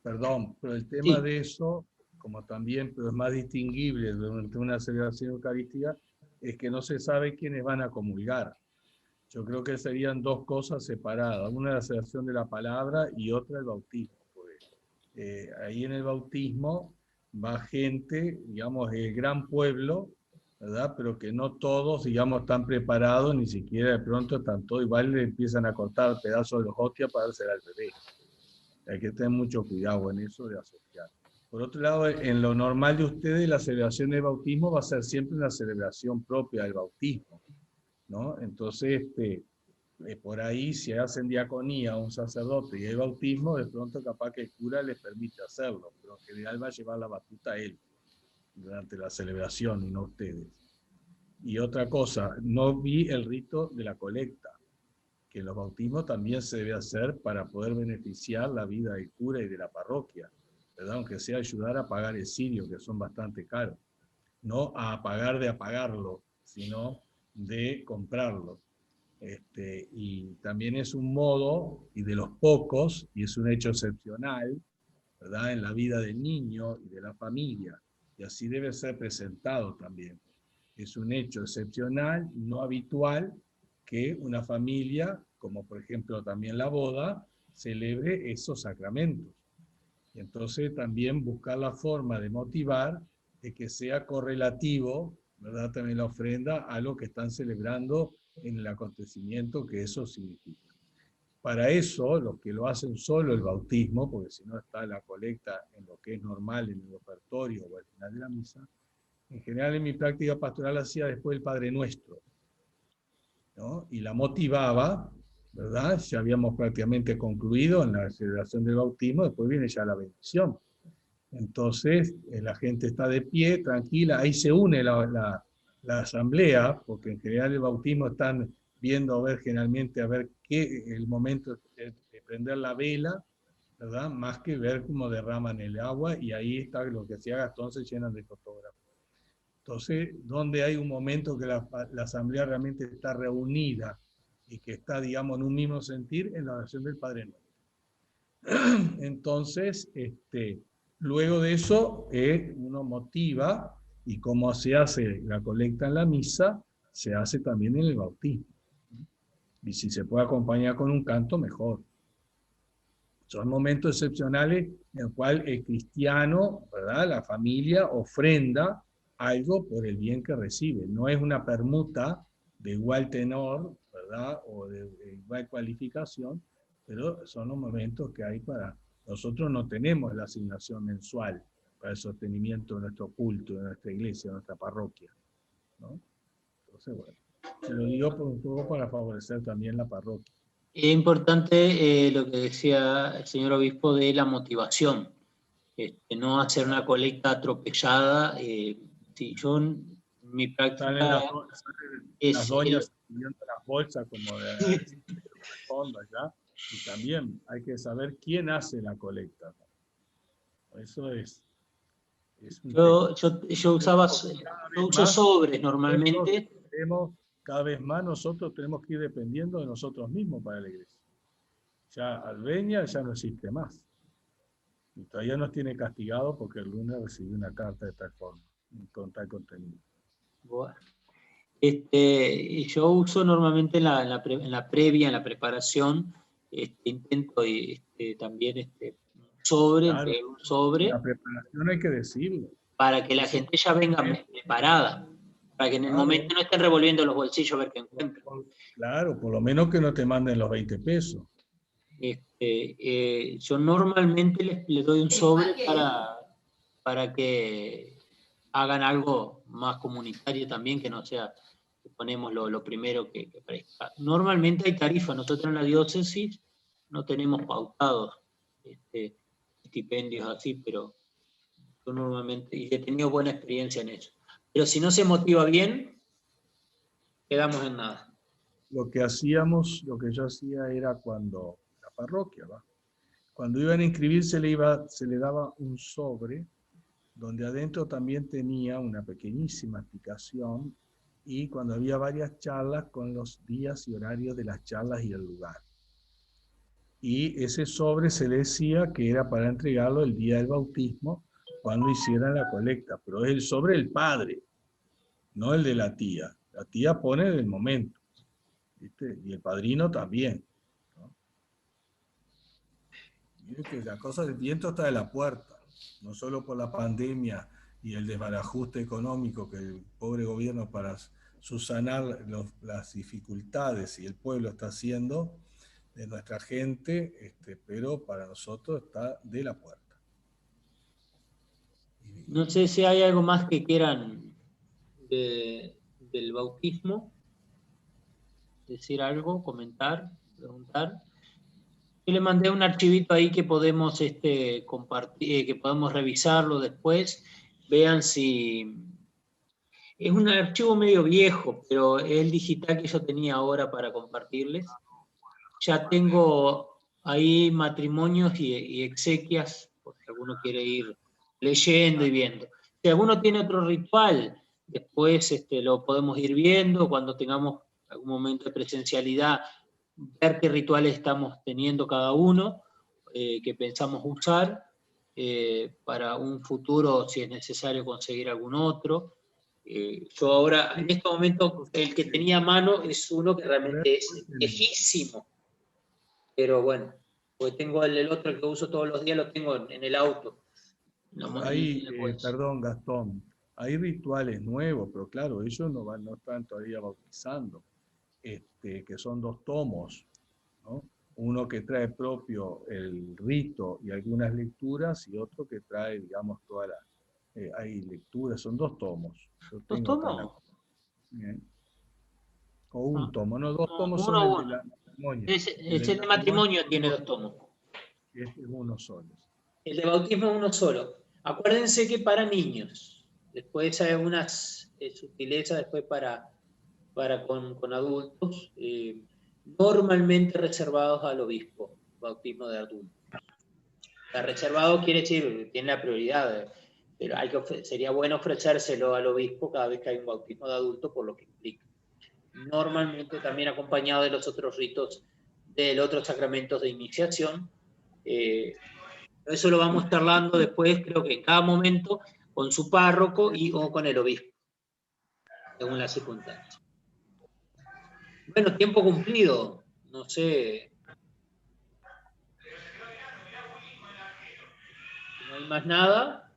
Perdón, pero el tema de eso, como también, pero es más distinguible durante una celebración eucarística, es que no se sabe quiénes van a comulgar. Yo creo que serían dos cosas separadas. Una la celebración de la palabra y otra el bautismo. Ahí en el bautismo va gente, digamos, del gran pueblo, ¿verdad? Pero que no todos, digamos, están preparados, ni siquiera de pronto están todos, igual le empiezan a cortar pedazos de los hostias para dársela al bebé. Hay que tener mucho cuidado en eso de asociar. Por otro lado, en lo normal de ustedes, la celebración del bautismo va a ser siempre una celebración propia del bautismo, ¿no? Entonces, por ahí, si hacen diaconía a un sacerdote y hay bautismo, de pronto capaz que el cura les permite hacerlo, pero en general va a llevar la batuta él durante la celebración y no ustedes. Y otra cosa, no vi el rito de la colecta, que en los bautismos también se debe hacer para poder beneficiar la vida del cura y de la parroquia, ¿verdad? Aunque sea ayudar a pagar el cirio, que son bastante caros. No a pagar de apagarlo, sino de comprarlo. Y también es un modo, y de los pocos, y es un hecho excepcional, ¿verdad? En la vida del niño y de la familia, y así debe ser presentado también. Es un hecho excepcional, no habitual, que una familia, como por ejemplo también la boda, celebre esos sacramentos. Y entonces también buscar la forma de motivar de que sea correlativo, ¿verdad? También la ofrenda a lo que están celebrando en el acontecimiento que eso significa. Para eso, los que lo hacen solo el bautismo, porque si no está la colecta en lo que es normal, en el ofertorio o al final de la misa, en general en mi práctica pastoral hacía después el Padre Nuestro, ¿no? Y la motivaba, ¿verdad? Ya habíamos prácticamente concluido en la celebración del bautismo, después viene ya la bendición. Entonces, la gente está de pie, tranquila, ahí se une la asamblea, porque en general el bautismo están viendo a ver generalmente a ver qué el momento prender la vela, ¿verdad? Más que ver cómo derraman el agua, y ahí está lo que hacía Gastón, se llenan de fotógrafos. Entonces, donde hay un momento que la asamblea realmente está reunida y que está, digamos, en un mismo sentir, en la oración del Padre Nuestro. Entonces, luego de eso, uno motiva, y como se hace la colecta en la misa, se hace también en el bautismo. Y si se puede acompañar con un canto, mejor. Son momentos excepcionales en el cual el cristiano, ¿verdad?, la familia ofrenda algo por el bien que recibe. No es una permuta de igual tenor, ¿verdad?, o de igual cualificación, pero son los momentos que hay para... Nosotros no tenemos la asignación mensual para el sostenimiento de nuestro culto, de nuestra iglesia, de nuestra parroquia, ¿no? Entonces, bueno, se lo digo por un poco para favorecer también la parroquia. Es importante lo que decía el señor obispo de la motivación, no hacer una colecta atropellada. Si yo en mi práctica las doñas viendo las bolsas como de fondo allá, y también hay que saber quién hace la colecta. Eso es yo uso sobres normalmente. Cada vez más nosotros tenemos que ir dependiendo de nosotros mismos para la iglesia. Ya Albeña ya no existe más. Y todavía nos tiene castigado porque el lunes recibió una carta de tal forma, con tal contenido. Bueno. Yo uso normalmente en la previa, en la preparación, intento también sobre, claro, un sobre. La preparación hay que decirlo. Para que la gente ya venga preparada. Para que en el momento no estén revolviendo los bolsillos a ver qué encuentran. Claro, por lo menos que no te manden los 20 pesos. Yo normalmente les doy un sobre para que hagan algo más comunitario también, que no sea que ponemos lo primero que aparezca. Normalmente hay tarifa. Nosotros en la diócesis no tenemos pautados estipendios así, pero yo normalmente, y he tenido buena experiencia en eso. Pero si no se motiva bien, quedamos en nada. Lo que yo hacía era cuando la parroquia, ¿va? Cuando iban a inscribirse se le daba un sobre donde adentro también tenía una pequeñísima explicación, y cuando había varias charlas con los días y horarios de las charlas y el lugar. Y ese sobre se le decía que era para entregarlo el día del bautismo, cuando hicieran la colecta, pero es el sobre del padre, no el de la tía. La tía pone en el momento, ¿viste? Y el padrino también, ¿no? Mire que la cosa del viento está de la puerta, no solo por la pandemia y el desbarajuste económico que el pobre gobierno para subsanar las dificultades y el pueblo está haciendo de nuestra gente, pero para nosotros está de la puerta. No sé si hay algo más que quieran del bautismo, decir algo, comentar, preguntar. Yo le mandé un archivito ahí que podemos compartir, que podemos revisarlo después. Vean si... Es un archivo medio viejo, pero es el digital que yo tenía ahora para compartirles. Ya tengo ahí matrimonios y exequias, por si alguno quiere ir leyendo y viendo. Si alguno tiene otro ritual, después lo podemos ir viendo cuando tengamos algún momento de presencialidad, ver qué rituales estamos teniendo cada uno, que pensamos usar, para un futuro, si es necesario conseguir algún otro. Yo ahora, en este momento, el que tenía a mano es uno que realmente es viejísimo, pero bueno, pues tengo el otro que uso todos los días, lo tengo en el auto. Perdón, Gastón, hay rituales nuevos, pero claro, ellos no están todavía bautizando, que son 2 tomos, ¿no? Uno que trae propio el rito y algunas lecturas, y otro que trae, digamos, toda la... hay lecturas, son 2 tomos. ¿2 tomos? O un tomo, no, 2 tomos son el de la matrimonio. El de matrimonio tiene 2 tomos. Este es uno solo. El de bautismo es uno solo. Acuérdense que para niños, después hay algunas sutilezas después con adultos, normalmente reservados al obispo. bautismo de adulto. La reservado quiere decir, tiene la prioridad, pero sería bueno ofrecérselo al obispo cada vez que hay un bautismo de adulto, por lo que implica. Normalmente también acompañado de los otros ritos, de los otros sacramentos de iniciación. Eso lo vamos charlando después, creo que en cada momento, con su párroco o con el obispo, según las circunstancias. Bueno, tiempo cumplido, no sé. No hay más nada.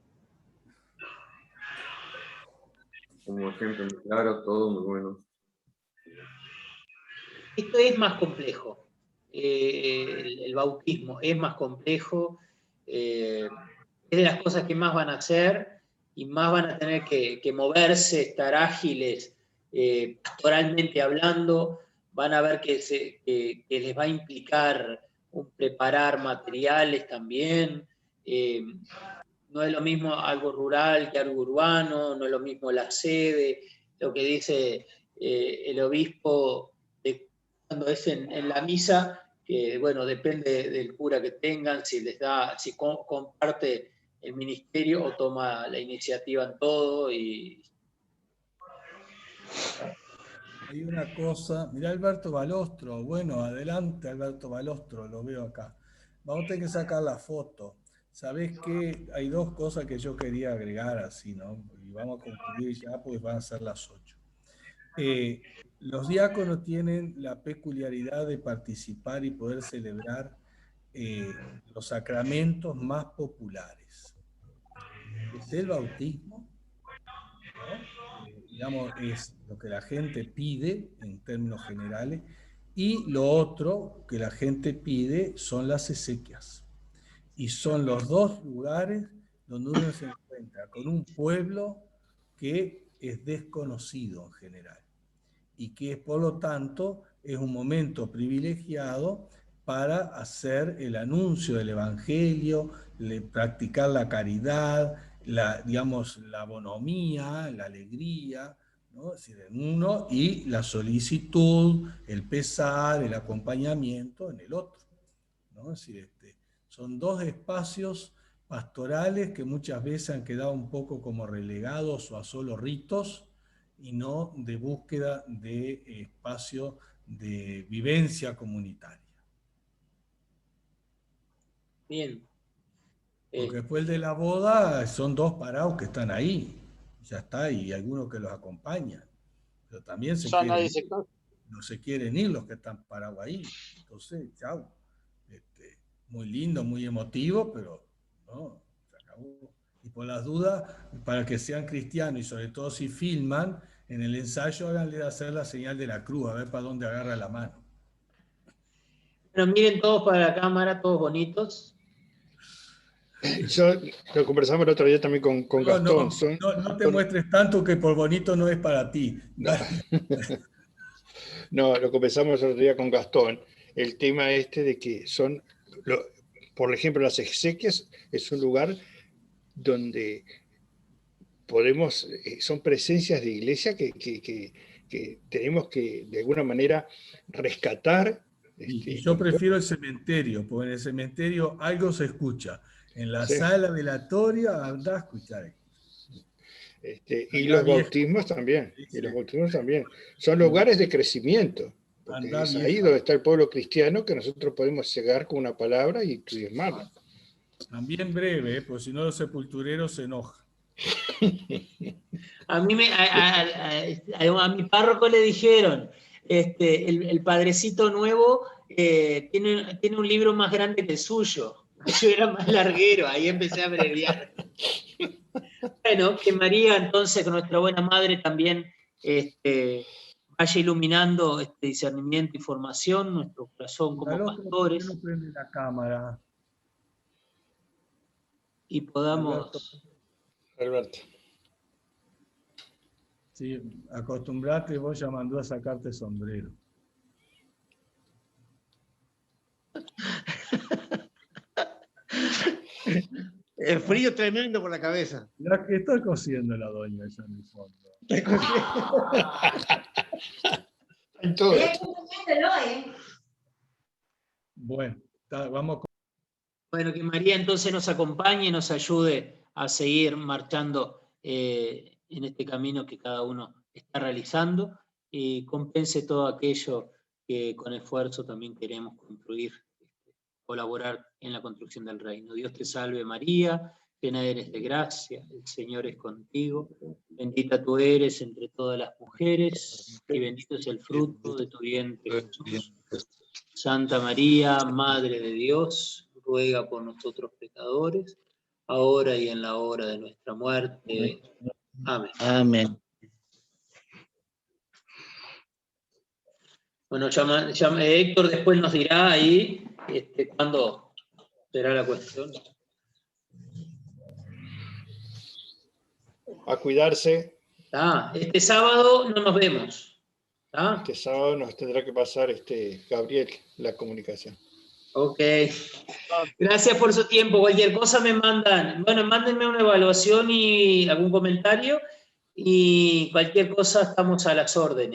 Como siempre, muy claro, todo muy bueno. Esto es más complejo. El bautismo es más complejo. Es de las cosas que más van a hacer y más van a tener que moverse, estar ágiles, pastoralmente hablando. Van a ver que les va a implicar un preparar materiales también. No es lo mismo algo rural que algo urbano, no es lo mismo la sede, lo que dice el obispo cuando es en la misa, que bueno, depende del cura que tengan, si comparte el ministerio o toma la iniciativa en todo. Hay una cosa, mirá Alberto Balostro, bueno, adelante Alberto Balostro, lo veo acá. Vamos a tener que sacar la foto. ¿Sabés qué? Hay dos cosas que yo quería agregar así, ¿no? Y vamos a concluir ya, pues van a ser las 8. Los diáconos tienen la peculiaridad de participar y poder celebrar los sacramentos más populares. Es el bautismo, ¿no? Digamos, es lo que la gente pide en términos generales, y lo otro que la gente pide son las exequias. Y son los dos lugares donde uno se encuentra con un pueblo que es desconocido en general y que por lo tanto es un momento privilegiado para hacer el anuncio del Evangelio, practicar la caridad, digamos, la bonomía, la alegría, ¿no? Es decir, en uno, y la solicitud, el pesar, el acompañamiento en el otro, ¿no? Es decir, son dos espacios pastorales que muchas veces han quedado un poco como relegados o a solo ritos, y no de búsqueda de espacio de vivencia comunitaria. Bien. Porque después de la boda son dos parados que están ahí, ya está, y algunos que los acompañan, pero también no se quieren ir los que están parados ahí. Entonces, chao. Muy lindo, muy emotivo, pero no, se acabó. Y por las dudas, para que sean cristianos y sobre todo si filman, en el ensayo háganle hacer la señal de la cruz, a ver para dónde agarra la mano. Bueno, miren todos para la cámara, todos bonitos. Yo lo conversamos el otro día también con Gastón. No te muestres tanto que por bonito no es para ti. No, lo conversamos el otro día con Gastón. El tema de que son, por ejemplo, las exequias es un lugar donde podemos, son presencias de iglesia que tenemos que de alguna manera rescatar. Y yo prefiero el cementerio, porque en el cementerio algo se escucha. En la sala velatoria anda a escuchar. Y los bautismos también. Y los bautismos también. Son lugares de crecimiento. Porque es ahí donde está el pueblo cristiano que nosotros podemos llegar con una palabra y entusiasmarlo. También breve, pues si no los sepultureros se enojan. A mi párroco le dijeron, el padrecito nuevo tiene un libro más grande que el suyo. Yo era más larguero, ahí empecé a abreviar. Bueno, que María entonces, con nuestra buena madre, también vaya iluminando este discernimiento y formación, nuestro corazón como pastores. No prende la cámara. Y podamos... Alberto. Sí, acostumbrate, vos ya mandó a sacarte sombrero. El frío tremendo por la cabeza. La que está cosiendo la doña allá en el fondo. Acompañándolo, Bueno, Vamos con... Bueno, que María entonces nos acompañe y nos ayude a seguir marchando en este camino que cada uno está realizando y compense todo aquello que con esfuerzo también queremos construir, colaborar en la construcción del reino. Dios te salve María, llena eres de gracia, el Señor es contigo, bendita tú eres entre todas las mujeres y bendito es el fruto de tu vientre Jesús. Santa María, Madre de Dios, ruega por nosotros pecadores, ahora y en la hora de nuestra muerte. Amén. Amén. Bueno, Héctor después nos dirá ahí cuándo será la cuestión. A cuidarse. Este sábado no nos vemos. Este sábado nos tendrá que pasar Gabriel la comunicación. Ok. Gracias por su tiempo. Cualquier cosa me mandan. Bueno, mándenme una evaluación y algún comentario. Y cualquier cosa estamos a las órdenes.